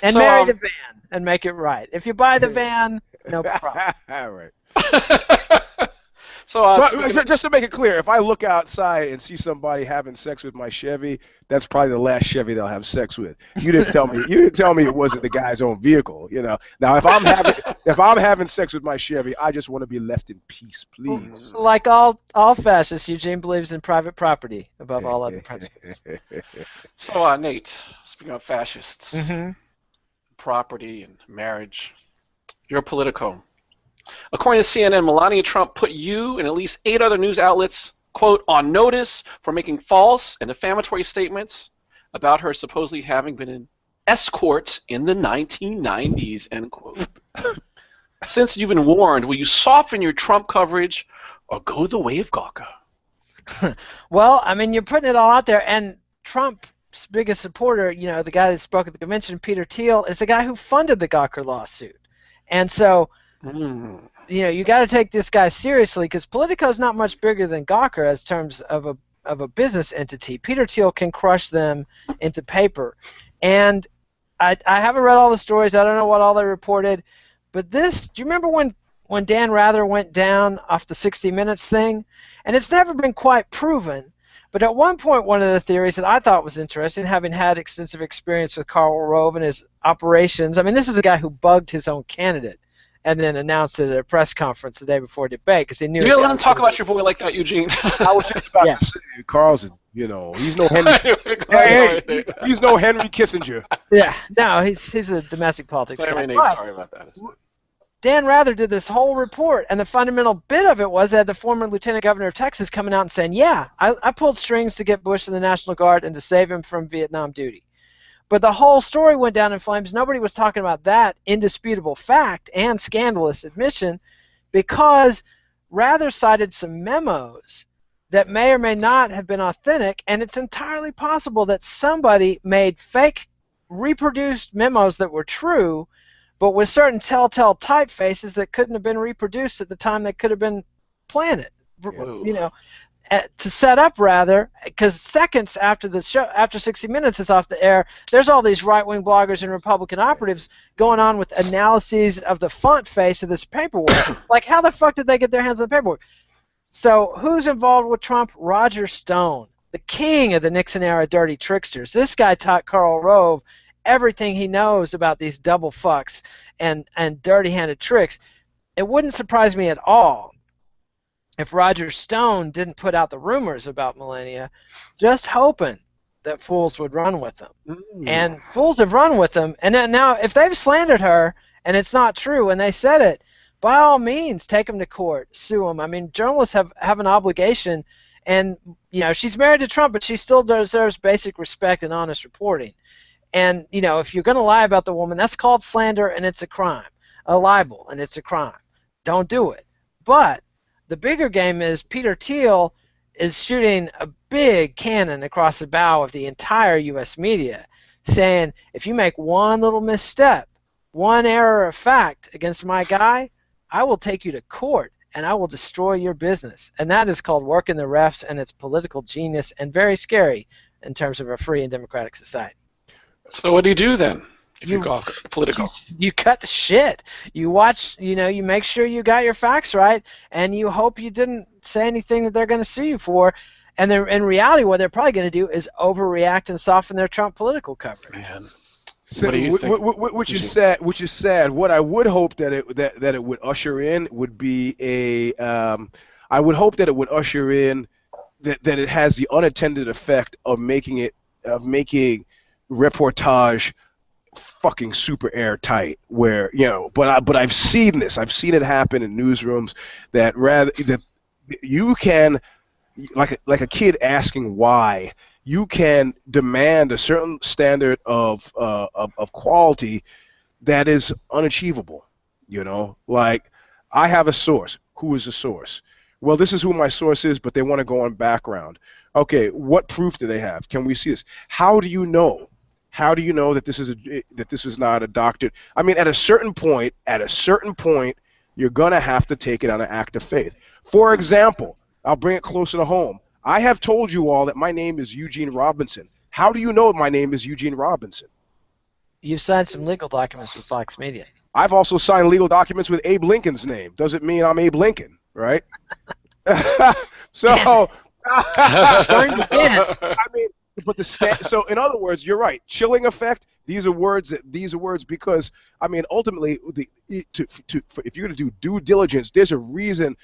And marry the van and make it right. If you buy the van, no problem. All right. So, just to make it clear, if I look outside and see somebody having sex with my Chevy, that's probably the last Chevy they'll have sex with. You didn't tell me. You didn't tell me it wasn't the guy's own vehicle. Now, if I'm having sex with my Chevy, I just want to be left in peace, please. Like all fascists, Eugene believes in private property above all other principles. So, Nate, speaking of fascists, property and marriage, you're a Politico. According to CNN, Melania Trump put you and at least 8 other news outlets, quote, on notice for making false and defamatory statements about her supposedly having been an escort in the 1990s, end quote. Since you've been warned, will you soften your Trump coverage or go the way of Gawker? Well, you're putting it all out there, and Trump's biggest supporter, the guy that spoke at the convention, Peter Thiel, is the guy who funded the Gawker lawsuit. And so, you got to take this guy seriously because Politico is not much bigger than Gawker as terms of a business entity. Peter Thiel can crush them into paper. And I haven't read all the stories. I don't know what all they reported. But do you remember when Dan Rather went down off the 60 Minutes thing? And it's never been quite proven. But at one point, one of the theories that I thought was interesting, having had extensive experience with Karl Rove and his operations, this is a guy who bugged his own candidate and then announced it at a press conference the day before debate because he knew. You let him talk about your boy like that, Eugene. I was just about to say, Carl's, he's no Henry. He's no Henry Kissinger. Yeah, no, he's a domestic politics guy. Sorry about that. Dan Rather did this whole report, and the fundamental bit of it was that the former lieutenant governor of Texas coming out and saying, yeah, I pulled strings to get Bush in the National Guard and to save him from Vietnam duty. But the whole story went down in flames. Nobody was talking about that indisputable fact and scandalous admission because Rather cited some memos that may or may not have been authentic, and it's entirely possible that somebody made fake reproduced memos that were true, but with certain telltale typefaces that couldn't have been reproduced at the time they could have been planted. to set up rather, because seconds after the show, after 60 Minutes is off the air, there's all these right-wing bloggers and Republican operatives going on with analyses of the font face of this paperwork. Like, how the fuck did they get their hands on the paperwork? So who's involved with Trump? Roger Stone, the king of the Nixon-era dirty tricksters. This guy taught Karl Rove everything he knows about these double fucks and dirty-handed tricks. It wouldn't surprise me at all if Roger Stone didn't put out the rumors about Melania, just hoping that fools would run with them. And fools have run with them. And then now, if they've slandered her and it's not true and they said it, by all means, take them to court, sue them. I mean, journalists have an obligation. And, you know, she's married to Trump, but she still deserves basic respect and honest reporting. And, you know, if you're going to lie about the woman, that's called slander, and it's a crime. A libel, and it's a crime. Don't do it. But the bigger game is Peter Thiel is shooting a big cannon across the bow of the entire U.S. media, saying, if you make one little misstep, one error of fact against my guy, I will take you to court and I will destroy your business. And that is called working the refs, and it's political genius and very scary in terms of a free and democratic society. So what do you do then? If you go Politico, you cut the shit. You watch, you know, you make sure you got your facts right, and you hope you didn't say anything that they're going to sue you for. And in reality, what they're probably going to do is overreact and soften their Trump political coverage. Man, so, what do you think? Which is sad. Which is sad. What I would hope that it would usher in would be a. I would hope that it would usher in that it has the unintended effect of making reportage fucking super airtight, where, you know, but I've seen this. I've seen it happen in newsrooms that you can, like a kid asking why, you can demand a certain standard of quality that is unachievable. You know, like, I have a source. Who is the source? Well, this is who my source is, but they want to go on background. Okay, what proof do they have? Can we see this? How do you know? How do you know that this is not a doctored? I mean, at a certain point, you're gonna have to take it on an act of faith. For example, I'll bring it closer to home. I have told you all that my name is Eugene Robinson. How do you know my name is Eugene Robinson? You signed some legal documents with Fox Media. I've also signed legal documents with Abe Lincoln's name. Doesn't mean I'm Abe Lincoln, right? So, I mean, but so in other words, you're right. Chilling effect. These are words because, I mean, ultimately, if you're going to do due diligence, there's a reason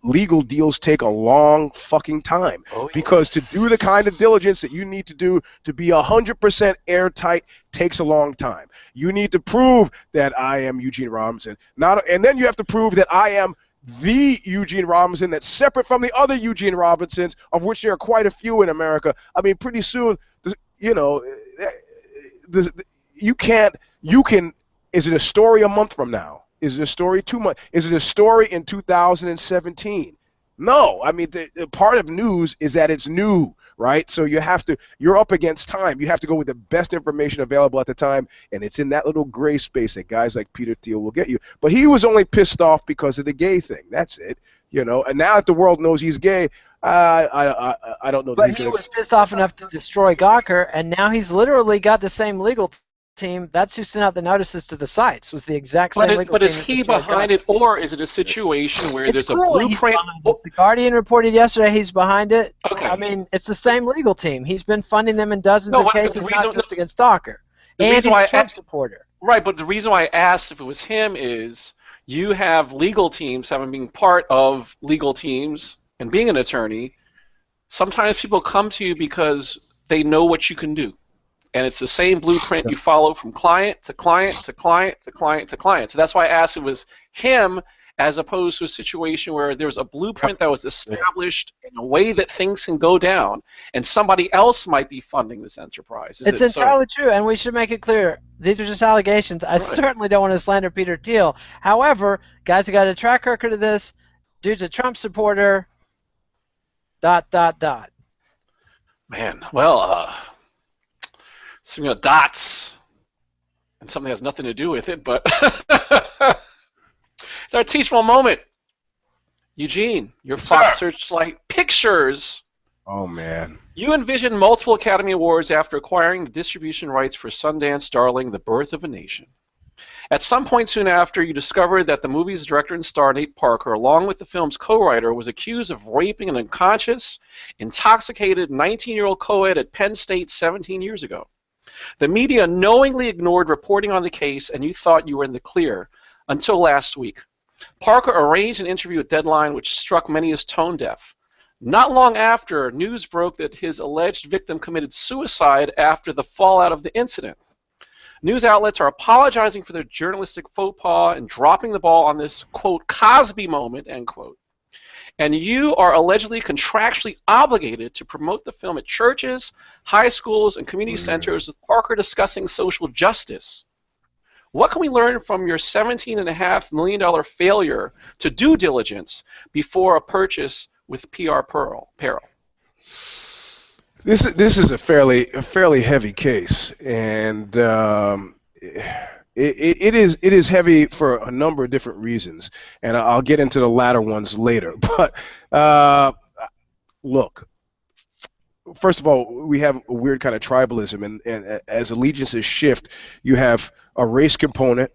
legal deals take a long fucking time. Because to do the kind of diligence that you need to do to be 100% airtight takes a long time. You need to prove that I am Eugene Robinson, and then you have to prove that I am the Eugene Robinson that's separate from the other Eugene Robinsons, of which there are quite a few in America. I mean, pretty soon, you know, you can. Is it a story a month from now? Is it a story 2 months? Is it a story in 2017? No. I mean, the part of news is that it's new, right? So you're up against time. You have to go with the best information available at the time, and it's in that little gray space that guys like Peter Thiel will get you. But he was only pissed off because of the gay thing. That's it, you know. And now that the world knows he's gay, I don't know. But he was pissed off enough to destroy Gawker, and now he's literally got the same legal team. That's who sent out the notices to the sites. Was the exact same legal team. But is he behind it, or is it a situation where there's a blueprint? The Guardian reported yesterday he's behind it. Okay. I mean, it's the same legal team. He's been funding them in dozens of cases, not just against Gawker. And he's a Trump supporter. Right, but the reason why I asked if it was him is you have legal teams, having been part of legal teams and being an attorney, sometimes people come to you because they know what you can do. And it's the same blueprint you follow from client to client to client to client to client. So that's why I asked if it was him, as opposed to a situation where there's a blueprint that was established in a way that things can go down, and somebody else might be funding this enterprise. It's entirely true, and we should make it clear. These are just allegations. I certainly don't want to slander Peter Thiel. However, guys have got a track record of this. Dude's a Trump supporter. ... Man, well, speaking of dots, and something that has nothing to do with it, but it's our teachable moment. Eugene, your Sir. Fox Searchlight Pictures. Oh man. You envisioned multiple Academy Awards after acquiring the distribution rights for Sundance Darling, The Birth of a Nation. At some point soon after, you discovered that the movie's director and star, Nate Parker, along with the film's co-writer, was accused of raping an unconscious, intoxicated 19-year-old co-ed at Penn State 17 years ago. The media knowingly ignored reporting on the case, and you thought you were in the clear until last week. Parker arranged an interview at Deadline which struck many as tone deaf. Not long after, news broke that his alleged victim committed suicide after the fallout of the incident. News outlets are apologizing for their journalistic faux pas and dropping the ball on this, quote, Cosby moment, end quote. And you are allegedly contractually obligated to promote the film at churches, high schools, and community centers with Parker discussing social justice. What can we learn from your $17.5 million failure to due diligence before a purchase with PR peril? This is a fairly heavy case, and it is heavy for a number of different reasons, and I'll get into the latter ones later. But look, first of all, we have a weird kind of tribalism, and as allegiances shift, you have a race component,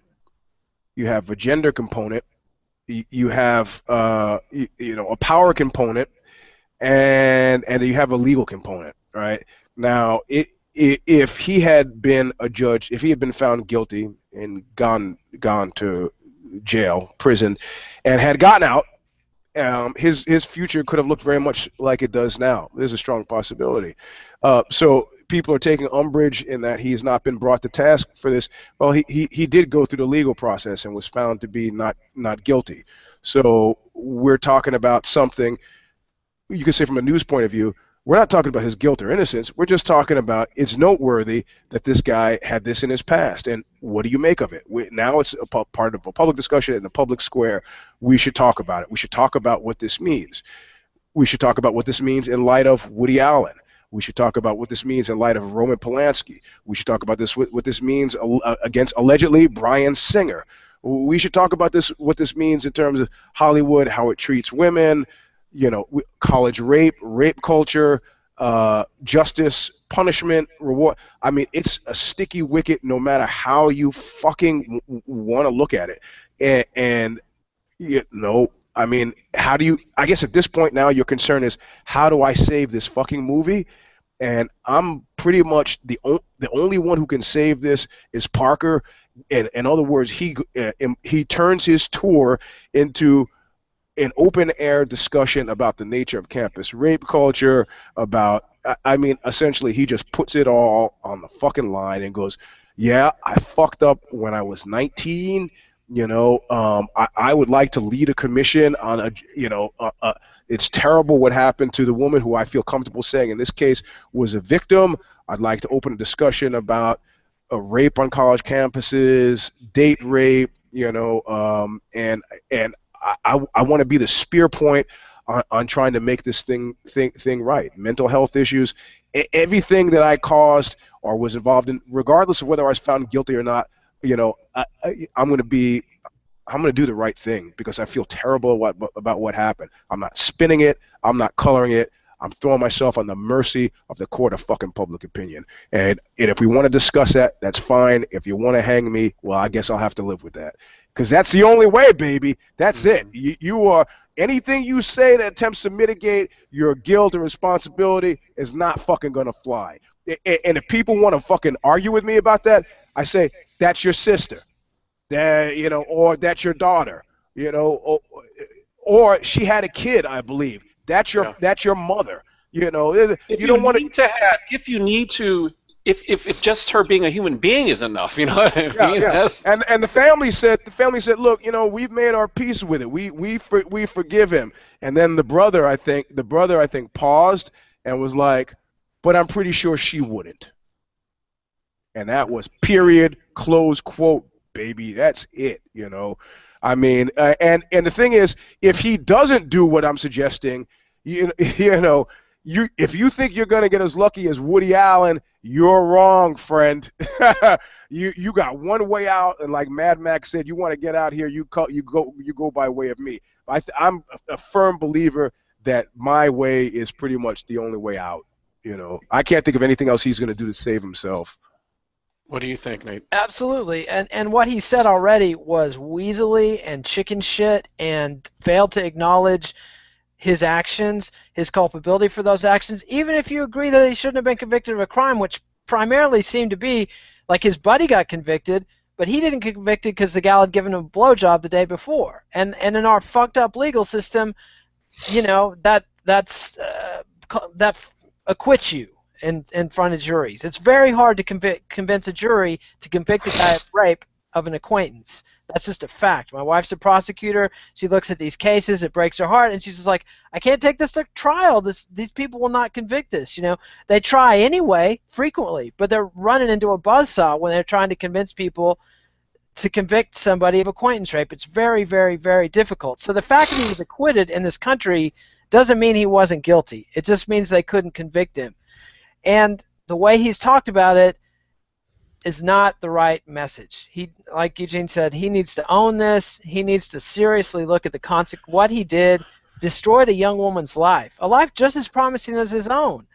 you have a gender component, you have a power component, and you have a legal component, right? Now, if he had been a judge, if he had been found guilty and gone to jail, prison, and had gotten out, his future could have looked very much like it does now. There's a strong possibility. So people are taking umbrage in that he's not been brought to task for this. Well, he did go through the legal process and was found to be not guilty. So we're talking about something, you could say from a news point of view, we're not talking about his guilt or innocence. We're just talking about it's noteworthy that this guy had this in his past. And what do you make of it? Now it's a part of a public discussion in the public square. We should talk about it. We should talk about what this means. We should talk about what this means in light of Woody Allen. We should talk about what this means in light of Roman Polanski. We should talk about what this means against allegedly Bryan Singer. We should talk about what this means in terms of Hollywood, how it treats women, college rape culture, justice, punishment, reward. I mean, it's a sticky wicket no matter how you fucking want to look at it. And I mean, how do you, I guess at this point now your concern is, how do I save this fucking movie? And I'm pretty much the only one who can save this is Parker. And in other words, he turns his tour into an open-air discussion about the nature of campus rape culture, essentially he just puts it all on the fucking line and goes, yeah, I fucked up when I was 19, I would like to lead a commission on it's terrible what happened to the woman who I feel comfortable saying in this case was a victim. I'd like to open a discussion about rape on college campuses, date rape, and I want to be the spear point on trying to make this thing right. Mental health issues, everything that I caused or was involved in, regardless of whether I was found guilty or not, I'm going to do the right thing because I feel terrible about what happened. I'm not spinning it. I'm not coloring it. I'm throwing myself on the mercy of the court of fucking public opinion. And if we want to discuss that, that's fine. If you want to hang me, well, I guess I'll have to live with that. Because that's the only way, baby. That's it. You are, anything you say that attempts to mitigate your guilt or responsibility is not fucking going to fly. And if people want to fucking argue with me about that, I say, that's your sister. Or that's your daughter. Or she had a kid, I believe. That's your mother. You don't want to. If just her being a human being is enough, you know what I mean? Yeah. And the family said, look, we've made our peace with it. We forgive him. And then the brother I think paused and was like, but I'm pretty sure she wouldn't. And that was period, close quote, baby. That's it, I mean, and the thing is, if he doesn't do what I'm suggesting, you if you think you're gonna get as lucky as Woody Allen, you're wrong, friend. you got one way out, and like Mad Max said, you want to get out here, you go by way of me. I'm a firm believer that my way is pretty much the only way out. You know, I can't think of anything else he's gonna do to save himself. What do you think, Nate? Absolutely. And what he said already was weaselly and chicken shit and failed to acknowledge his actions, his culpability for those actions, even if you agree that he shouldn't have been convicted of a crime, which primarily seemed to be like his buddy got convicted, but he didn't get convicted because the gal had given him a blowjob the day before. And in our fucked up legal system, you know, that acquits you in front of juries. It's very hard to convince a jury to convict a guy of rape of an acquaintance. That's just a fact. My wife's a prosecutor. She looks at these cases. It breaks her heart, and she's just like, I can't take this to trial. These people will not convict us. You know, they try anyway, frequently, but they're running into a buzzsaw when they're trying to convince people to convict somebody of acquaintance rape. It's very, very, very difficult. So the fact that he was acquitted in this country doesn't mean he wasn't guilty. It just means they couldn't convict him. And the way he's talked about it is not the right message. He, like Eugene said, he needs to own this. He needs to seriously look at what he did, destroyed a young woman's life, a life just as promising as his own,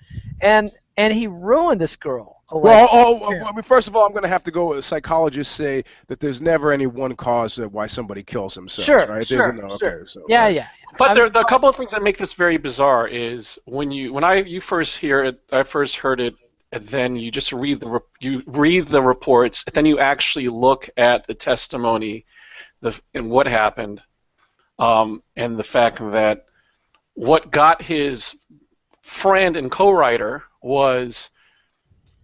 and he ruined this girl. I mean, first of all, I'm going to have to go. Psychologists say that there's never any one cause of why somebody kills themselves. Sure, right? sure. Okay, so, yeah, right. yeah. But there are a couple of things that make this very bizarre. Is when you first hear it, I first heard it. And then you just read the reports, and then you actually look at the testimony, and what happened, and the fact that what got his friend and co-writer was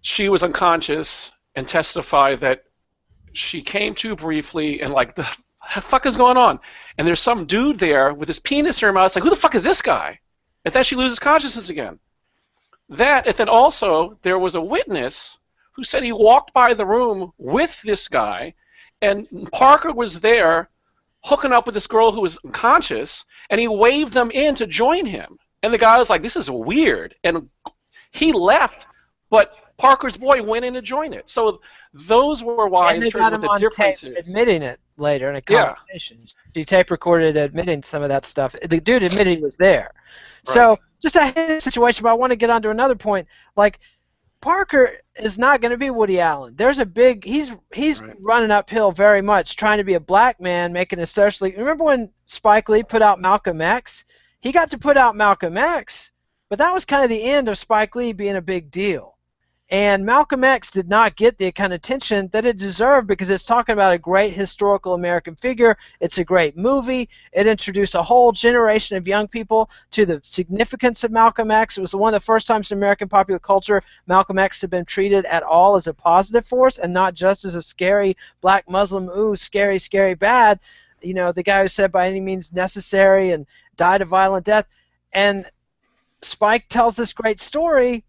she was unconscious and testified that she came to briefly and like, the fuck is going on? And there's some dude there with his penis in her mouth. It's like, who the fuck is this guy? And then she loses consciousness again. That, and then also there was a witness who said he walked by the room with this guy, and Parker was there hooking up with this girl who was unconscious, and he waved them in to join him. And the guy was like, this is weird. And he left, but Parker's boy went in to join it. So those were why, and in terms of the differences. Admitting it later in a conversation. She tape recorded admitting some of that stuff. The dude admitted he was there. Right. So just a hidden situation, but I want to get on to another point. Like, Parker is not going to be Woody Allen. There's a big, he's right. running uphill very much, trying to be a black man, making a socially. Remember when Spike Lee put out Malcolm X? He got to put out Malcolm X, but that was kind of the end of Spike Lee being a big deal. And Malcolm X did not get the kind of attention that it deserved because it's talking about a great historical American figure. It's a great movie. It introduced a whole generation of young people to the significance of Malcolm X. It was one of the first times in American popular culture Malcolm X had been treated at all as a positive force and not just as a scary black Muslim, ooh, scary, scary, bad. You know, the guy who said by any means necessary and died a violent death. And Spike tells this great story.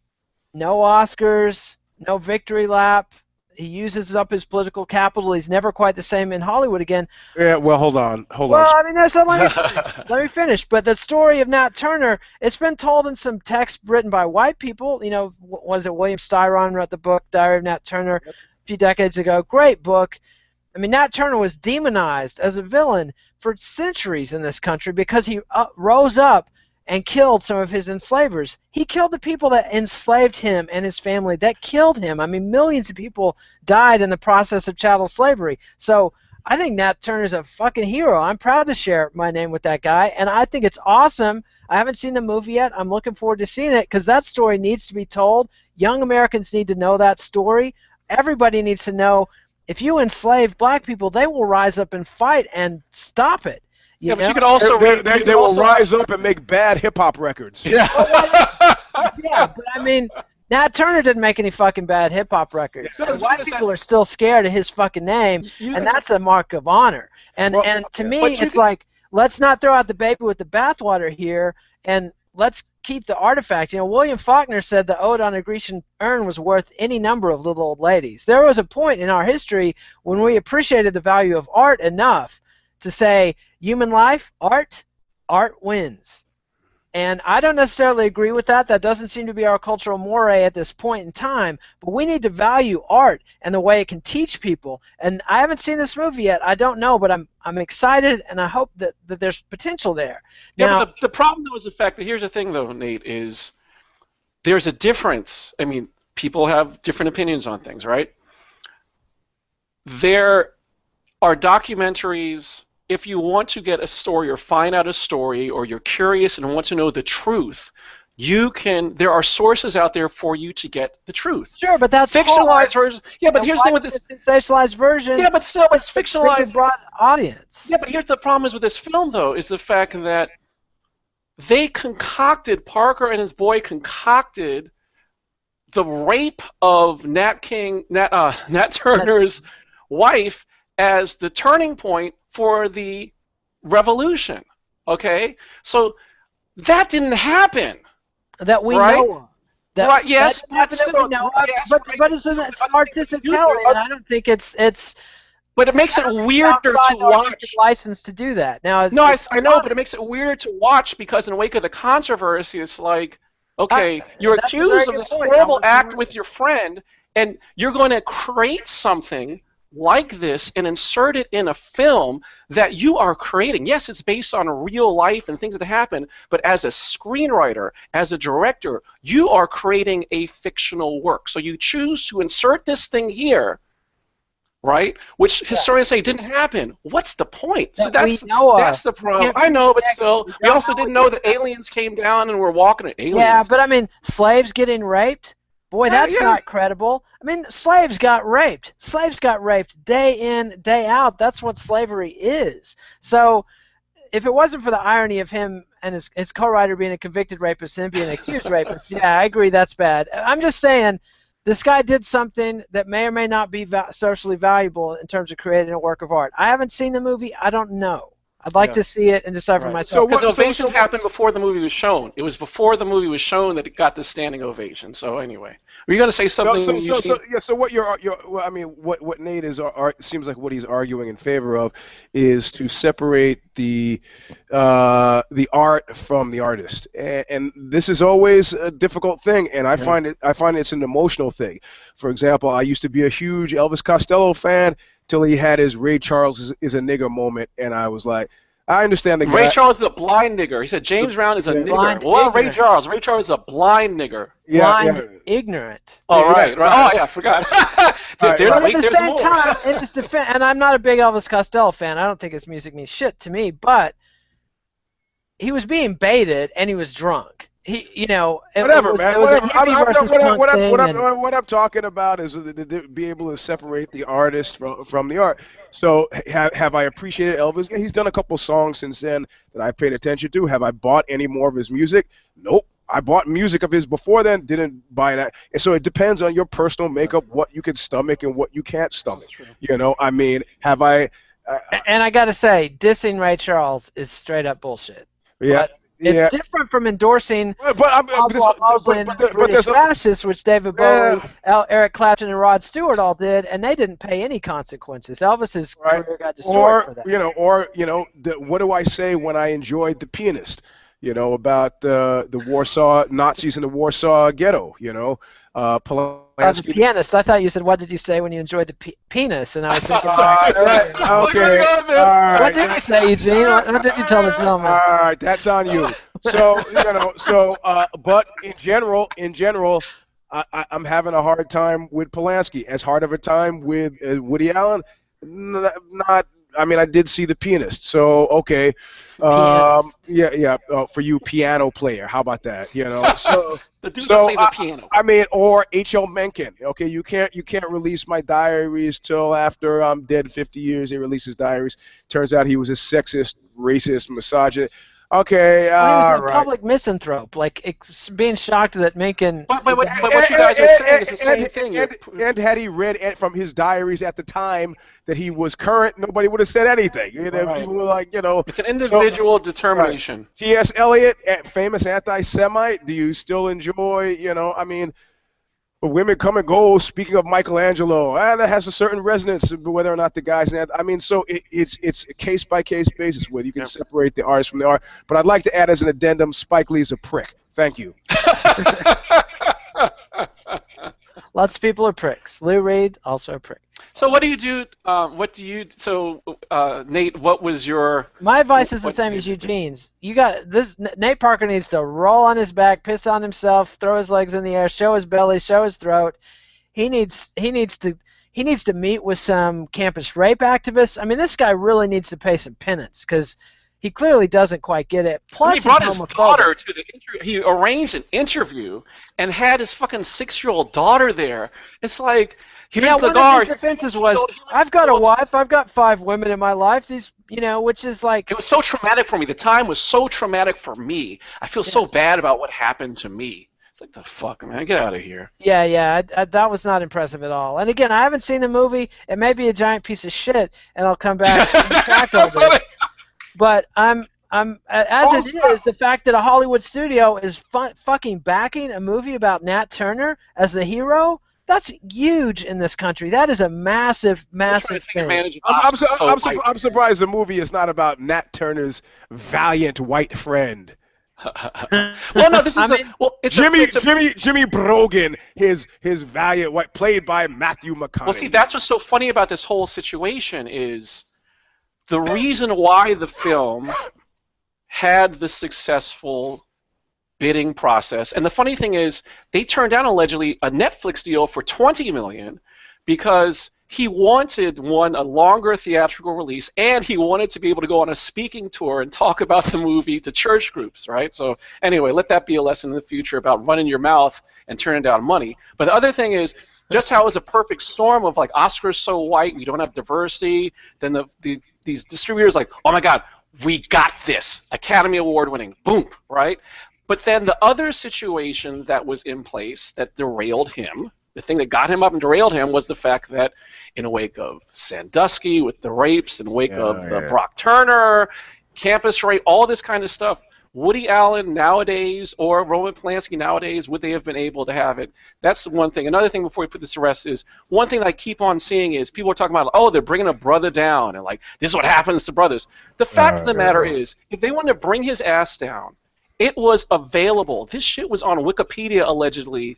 No Oscars, no victory lap. He uses up his political capital. He's never quite the same in Hollywood again. Yeah, well, hold on. Well, I mean, let me finish. But the story of Nat Turner, it's been told in some text written by white people. You know, what is it? William Styron wrote the book Diary of Nat Turner a few decades ago. Great book. I mean, Nat Turner was demonized as a villain for centuries in this country because he rose up and killed some of his enslavers. He killed the people that enslaved him and his family, that killed him. I mean, millions of people died in the process of chattel slavery. So I think Nat Turner's a fucking hero. I'm proud to share my name with that guy, and I think it's awesome. I haven't seen the movie yet. I'm looking forward to seeing it because that story needs to be told. Young Americans need to know that story. Everybody needs to know if you enslave black people, they will rise up and fight and stop it. Yeah, but you could also they will rise up and make bad hip hop records. Yeah. Yeah, but I mean, Nat Turner didn't make any fucking bad hip hop records. Yeah, white people are still scared of his fucking name, and that's a mark of honor. And to me, it's like, let's not throw out the baby with the bathwater here, and let's keep the artifact. You know, William Faulkner said the ode on a Grecian urn was worth any number of little old ladies. There was a point in our history when we appreciated the value of art enough to say, human life, art wins. And I don't necessarily agree with that. That doesn't seem to be our cultural moray at this point in time. But we need to value art and the way it can teach people. And I haven't seen this movie yet. I don't know, but I'm excited, and I hope that there's potential there. Yeah, Now, but the problem though is the fact that here's the thing though, Nate, is there's a difference. I mean, people have different opinions on things, right? There are documentaries. If you want to get a story or find out a story, or you're curious and want to know the truth, you can. There are sources out there for you to get the truth. sure, but that's Fictionalized versions. Yeah, but here's the thing with this. sensationalized version. Yeah, but still, it's Bring a fictionalized. broad audience. Yeah, but here's the problem is with this film though, is the fact that they concocted, Parker and his boy concocted the rape of Nat Turner's wife as the turning point for the revolution. Okay? So that didn't happen. That we Right? know of. That, Right, yes, that didn't happen that we know of, yes, but, right. but it's an artistic telling, and I don't think it's But it makes it weirder to outside the watch. artistic license to do that. Now, No, I know, but it makes it weirder to watch because in the wake of the controversy, it's like, okay, you're that's a very accused of good this point. horrible I act wasn't- with your friend, and you're going to create something like this and insert it in a film that you are creating. Yes, it's based on real life and things that happen, but as a screenwriter, as a director, you are creating a fictional work. So you choose to insert this thing here, right? Which historians say didn't happen. What's the point? So That we that's know of. that's the problem. I know, but still, we also didn't know that aliens came down and were walking at aliens. Yeah, but I mean, slaves getting raped? Boy, that's yeah. not credible. I mean, slaves got raped. Slaves got raped day in, day out. That's what slavery is. So if it wasn't for the irony of him and his co-writer being a convicted rapist and him being an accused rapist, yeah, I agree that's bad. I'm just saying this guy did something that may or may not be socially valuable in terms of creating a work of art. I haven't seen the movie. I don't know. I'd like to see it and decide for myself. Because the ovation happened before the movie was shown. It was before the movie was shown that it got the standing ovation. So anyway, were you going to say something? So what well, I mean, what Nate is seems like what he's arguing in favor of is to separate the art from the artist, and this is always a difficult thing. And I find it's an emotional thing. For example, I used to be a huge Elvis Costello fan till he had his Ray Charles is a nigger moment, and I was like, I understand the guy. Ray Charles is a blind nigger. He said James Brown is a nigger. Well, Ray Charles is a blind nigger. Ignorant. Oh, right. Oh, yeah, I forgot. But at the same time, in his defense, and I'm not a big Elvis Costello fan. I don't think his music means shit to me, but he was being baited and he was drunk. Whatever, man. It was a hippie versus punk thing. What I'm talking about is to be able to separate the artist from the art. So have I appreciated Elvis? Yeah, he's done a couple songs since then that I paid attention to. Have I bought any more of his music? Nope. I bought music of his before then, didn't buy that. And so it depends on your personal makeup, what you can stomach and what you can't stomach. I mean, have I... and I got to say, dissing Ray Charles is straight up bullshit. Yeah. It's different from endorsing British fascists, which David Bowie, Eric Clapton, and Rod Stewart all did, and they didn't pay any consequences. Elvis's career got destroyed for that. What do I say when I enjoyed The Pianist? About the Warsaw Nazis in the Warsaw Ghetto. Polanski. The Pianist. I thought you said, "What did you say when you enjoyed the penis?" And I was thinking, okay. What did you say, Eugene? What did you tell the gentleman? All right, that's on you. So but in general, I'm having a hard time with Polanski. As hard of a time with Woody Allen, not. I mean, I did see The Pianist, so okay. For you, piano player. How about that? So the dude that plays the piano. I mean, or H.L. Mencken. Okay, you can't release my diaries till after I'm dead 50 years. They release his diaries. Turns out he was a sexist, racist, misogynist. Okay, he was a public misanthrope, being shocked that Mencken. But what you guys are saying is the same thing. And had he read from his diaries at the time that he was current, nobody would have said anything. People were like, It's an individual determination. Right. T.S. Eliot, famous anti-Semite. Do you still enjoy? I mean, But women come and go. Speaking of Michelangelo, that has a certain resonance, whether or not the guy's. I mean, so it's a case by case basis where you can separate the artist from the art. But I'd like to add as an addendum, Spike Lee's a prick. Thank you. Lots of people are pricks. Lou Reed, also a prick. So what do you do? Nate, what was your? My advice is the same as Eugene's. You got this. Nate Parker needs to roll on his back, piss on himself, throw his legs in the air, show his belly, show his throat. He needs to meet with some campus rape activists. I mean, this guy really needs to pay some penance because he clearly doesn't quite get it. Plus, he brought his daughter to the interview. He arranged an interview and had his fucking 6-year-old daughter there. It's like, here's the guard. One of his defenses was, I've got a wife. I've got 5 women in my life. These, which is like. It was so traumatic for me. The time was so traumatic for me. I feel so bad about what happened to me. It's like, the fuck, man, get out of here. Yeah, that was not impressive at all. And again, I haven't seen the movie. It may be a giant piece of shit, and I'll come back and retract all this. But as it is, the fact that a Hollywood studio is fucking backing a movie about Nat Turner as the hero, that's huge in this country. That is a massive, massive thing. I'm surprised the movie is not about Nat Turner's valiant white friend. Well, no, this is Jimmy Brogan, his valiant white, played by Matthew McConaughey. Well, see, that's what's so funny about this whole situation is the reason why the film had the successful bidding process. And the funny thing is, they turned down allegedly a Netflix deal for $20 million because he wanted a longer theatrical release, and he wanted to be able to go on a speaking tour and talk about the movie to church groups, right? So anyway, let that be a lesson in the future about running your mouth and turning down money. But the other thing is, just how it was a perfect storm of like Oscars so white, we don't have diversity. Then these distributors like, oh my God, we got this, Academy Award winning, boom, right? But then the other situation that was in place that derailed him, the thing that got him up and derailed him was the fact that in the wake of Sandusky with the rapes, in the wake of the Brock Turner, campus rape, all this kind of stuff, Woody Allen nowadays or Roman Polanski nowadays, would they have been able to have it? That's one thing. Another thing before we put this to rest is, one thing that I keep on seeing is people are talking about, oh, they're bringing a brother down, and like, this is what happens to brothers. The fact of the matter is, if they wanted to bring his ass down, it was available. This shit was on Wikipedia, allegedly,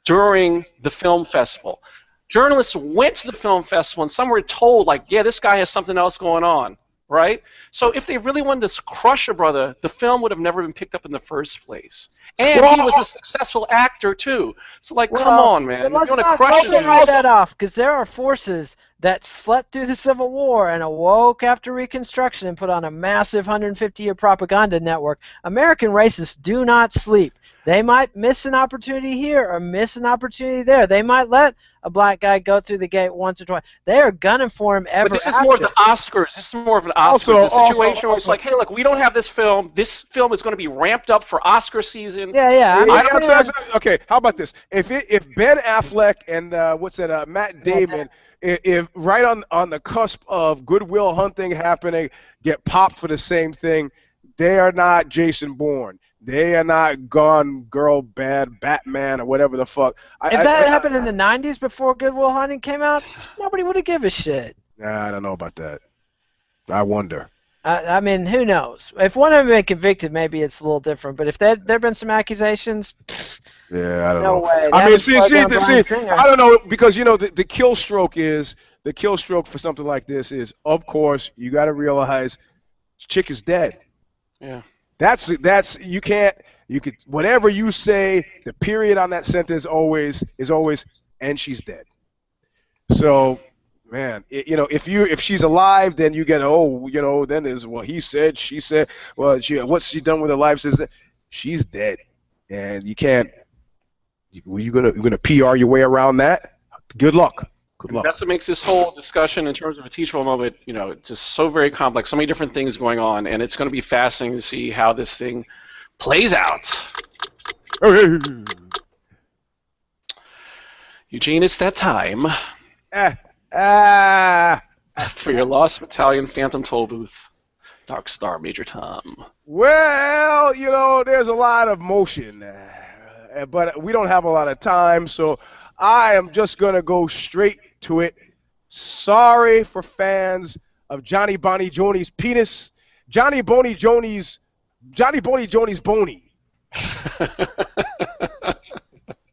during the film festival. Journalists went to the film festival, and some were told, like, yeah, this guy has something else going on. Right? So if they really wanted to crush a brother, the film would have never been picked up in the first place. And he was a successful actor, too. So, like, come on, man. Let's not write that off, because there are forces that slept through the Civil War and awoke after Reconstruction and put on a massive 150-year propaganda network. American racists do not sleep. They might miss an opportunity here or miss an opportunity there. They might let a black guy go through the gate once or twice. They are gunning for him ever. But this is more of the Oscars. This is more of an Oscars situation where it's like, hey, look, we don't have this film. This film is going to be ramped up for Oscar season. Yeah. Okay, how about this? If Ben Affleck and Matt Damon, if right on the cusp of Good Will Hunting happening, get popped for the same thing, they are not Jason Bourne. They are not Gone Girl Bad Batman or whatever the fuck. If that happened in the 90s before Good Will Hunting came out, nobody would have given a shit. Nah, I don't know about that. I wonder. I mean, who knows? If one of them had been convicted, maybe it's a little different. But if there have been some accusations, yeah, I don't know. No way. I mean, see, I don't know, because the kill stroke for something like this is, of course, you got to realize, chick is dead. Yeah. That's you could whatever you say, the period on that sentence is always and she's dead. So, man, if she's alive, then you get then there's he said, she said, what's she done with her life since then? She's dead, and you can't. You're gonna PR your way around that. Good luck. Good luck. That's what makes this whole discussion in terms of a teachable moment, it's just so very complex, so many different things going on, and it's going to be fascinating to see how this thing plays out. Eugene, it's that time for your Lost Battalion Phantom Toll Booth, Dark Star Major Tom. Well, there's a lot of motion but we don't have a lot of time, so I am just going to go straight to it. Sorry for fans of Johnny Bonnie Joni's penis. Johnny Boney Joni's bony.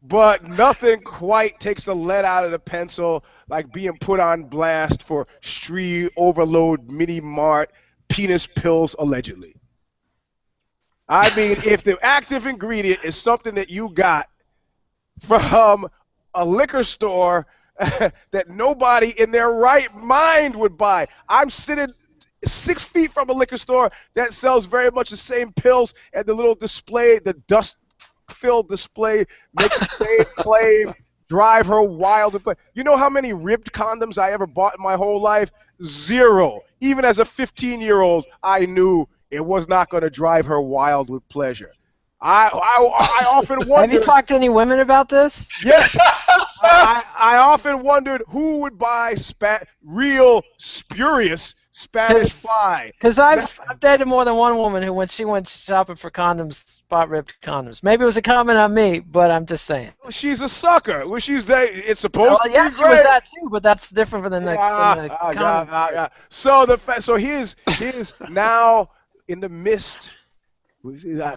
But nothing quite takes the lead out of the pencil like being put on blast for Stree Overload Mini Mart penis pills allegedly. I mean, if the active ingredient is something that you got from a liquor store that nobody in their right mind would buy. I'm sitting 6 feet from a liquor store that sells very much the same pills, and the little display, the dust-filled display, makes the same claim, drive her wild. You know how many ribbed condoms I ever bought in my whole life? 0. Even as a 15-year-old, I knew it was not going to drive her wild with pleasure. I often wondered. Have you talked to any women about this? Yes. I often wondered who would buy real spurious Spanish fly. Because I've dated more than one woman who, when she went shopping for condoms, bought ripped condoms. Maybe it was a comment on me, but I'm just saying. She's a sucker. Well, it's supposed to be yes, she was that too, but that's different than the condom. So here's now in the mist.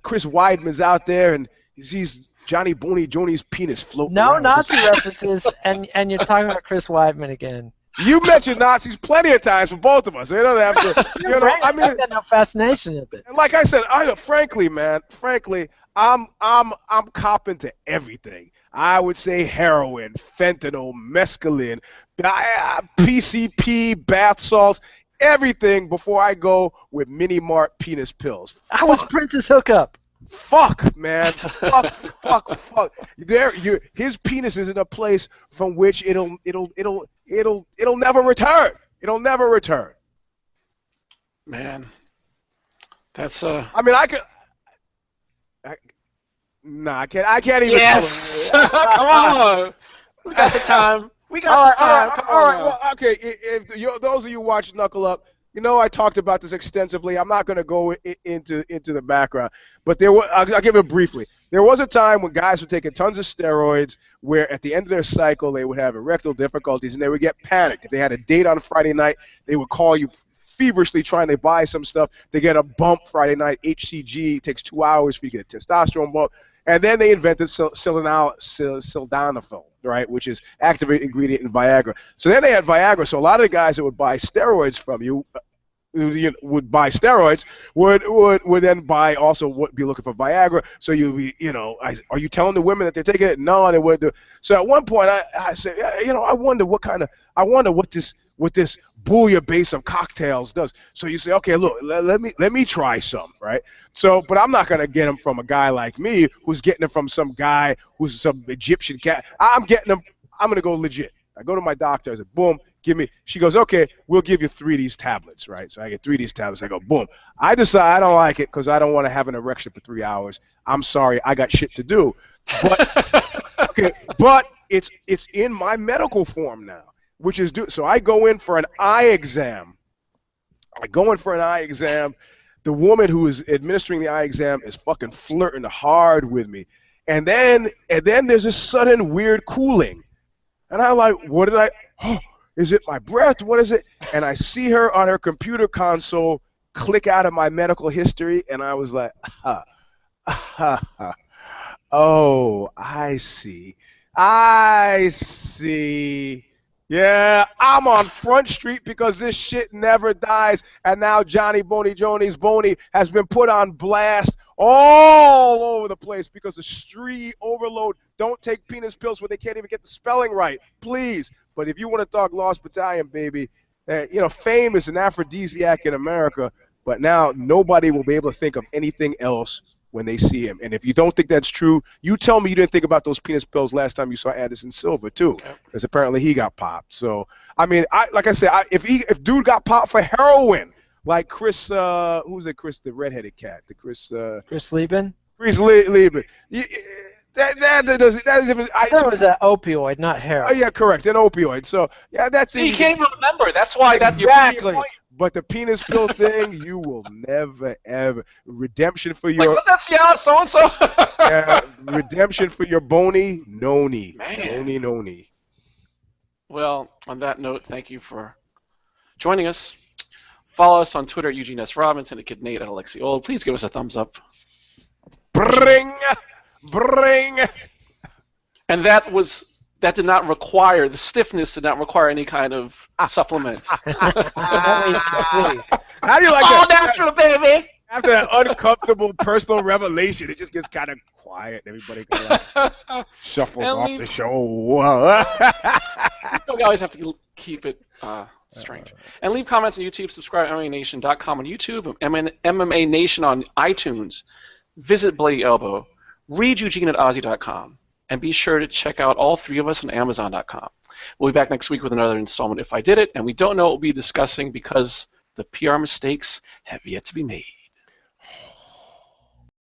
Chris Weidman's out there, and he sees Johnny Boney Joni's penis floating around. Nazi references, and you're talking about Chris Weidman again. You mentioned Nazis plenty of times for both of us. So you don't have to. I mean, I got no fascination with it. Like I said, frankly, I'm copping to everything. I would say heroin, fentanyl, mescaline, PCP, bath salts. Everything before I go with Mini Mart penis pills. I was Prince's hookup. Fuck, man. Fuck. His penis is in a place from which it'll never return. It'll never return. Man, that's I mean, I can't even. Yes. Come on. We got the time. All right. Well, okay. If those of you watch Knuckle Up, I talked about this extensively. I'm not going to go into the background, but I'll give it briefly. There was a time when guys were taking tons of steroids, where at the end of their cycle they would have erectile difficulties and they would get panicked. If they had a date on Friday night, they would call you feverishly trying to buy some stuff. They get a bump Friday night, HCG. It takes 2 hours for you to get a testosterone bump. And then they invented sildenafil, right, which is active ingredient in Viagra. So then they had Viagra. So a lot of the guys that would buy steroids from you would buy steroids would then buy also would be looking for Viagra. So are you telling the women that they're taking it? No, they wouldn't do. So at one point I said, I wonder what this booyah base of cocktails does. So you say, okay, look, let me try some, right? So, but I'm not gonna get them from a guy like me who's getting them from some guy who's some Egyptian cat. I'm gonna go legit. I go to my doctor. I said, boom, give me. She goes, okay, we'll give you 3 of these tablets, right? So I get 3 of these tablets. I go, boom. I decide I don't like it because I don't want to have an erection for 3 hours. I'm sorry, I got shit to do. But okay, but it's in my medical form now, which is so I go in for an eye exam. The woman who is administering the eye exam is fucking flirting hard with me, and then there's a sudden weird cooling. And I'm like, is it my breath? What is it? And I see her on her computer console click out of my medical history, and I was like, oh, I see. Yeah, I'm on Front Street because this shit never dies, and now Johnny Boney Joni's Boney has been put on blast all over the place because of Stree Overload. Don't take penis pills where they can't even get the spelling right, please. But if you want to talk Lost Battalion, baby, fame is an aphrodisiac in America, but now nobody will be able to think of anything else when they see him. And if you don't think that's true, you tell me you didn't think about those penis pills last time you saw Anderson Silva too, because apparently he got popped. So I mean, if dude got popped for heroin, like Chris, who's it? Chris, the redheaded cat, Chris Lieben. Chris Lieben. That I thought it was an opioid, not heroin. Oh yeah, correct, an opioid. So yeah, that's. You can't even remember. That's why. Exactly. But the penis pill thing, you will never ever redemption for your what's that? Yeah, so and so. redemption for your bony noni. Man. Noni. Well, on that note, thank you for joining us. Follow us on Twitter at EUGENE'S Robinson, at Kid Nate, at Alexi Old. Please give us a thumbs up. Bring. And that did not require, the stiffness did not require any kind of supplement. How do you like All that? natural, baby. After that uncomfortable personal revelation, it just gets kind of quiet. Everybody kind of shuffles off the show. We always have to keep it strange. And leave comments on YouTube. Subscribe to MMANation.com on YouTube, MMA Nation on iTunes. Visit Bloody Elbow. Read Eugene at Aussie.com. And be sure to check out all three of us on Amazon.com. We'll be back next week with another installment If I Did It, and we don't know what we'll be discussing because the PR mistakes have yet to be made.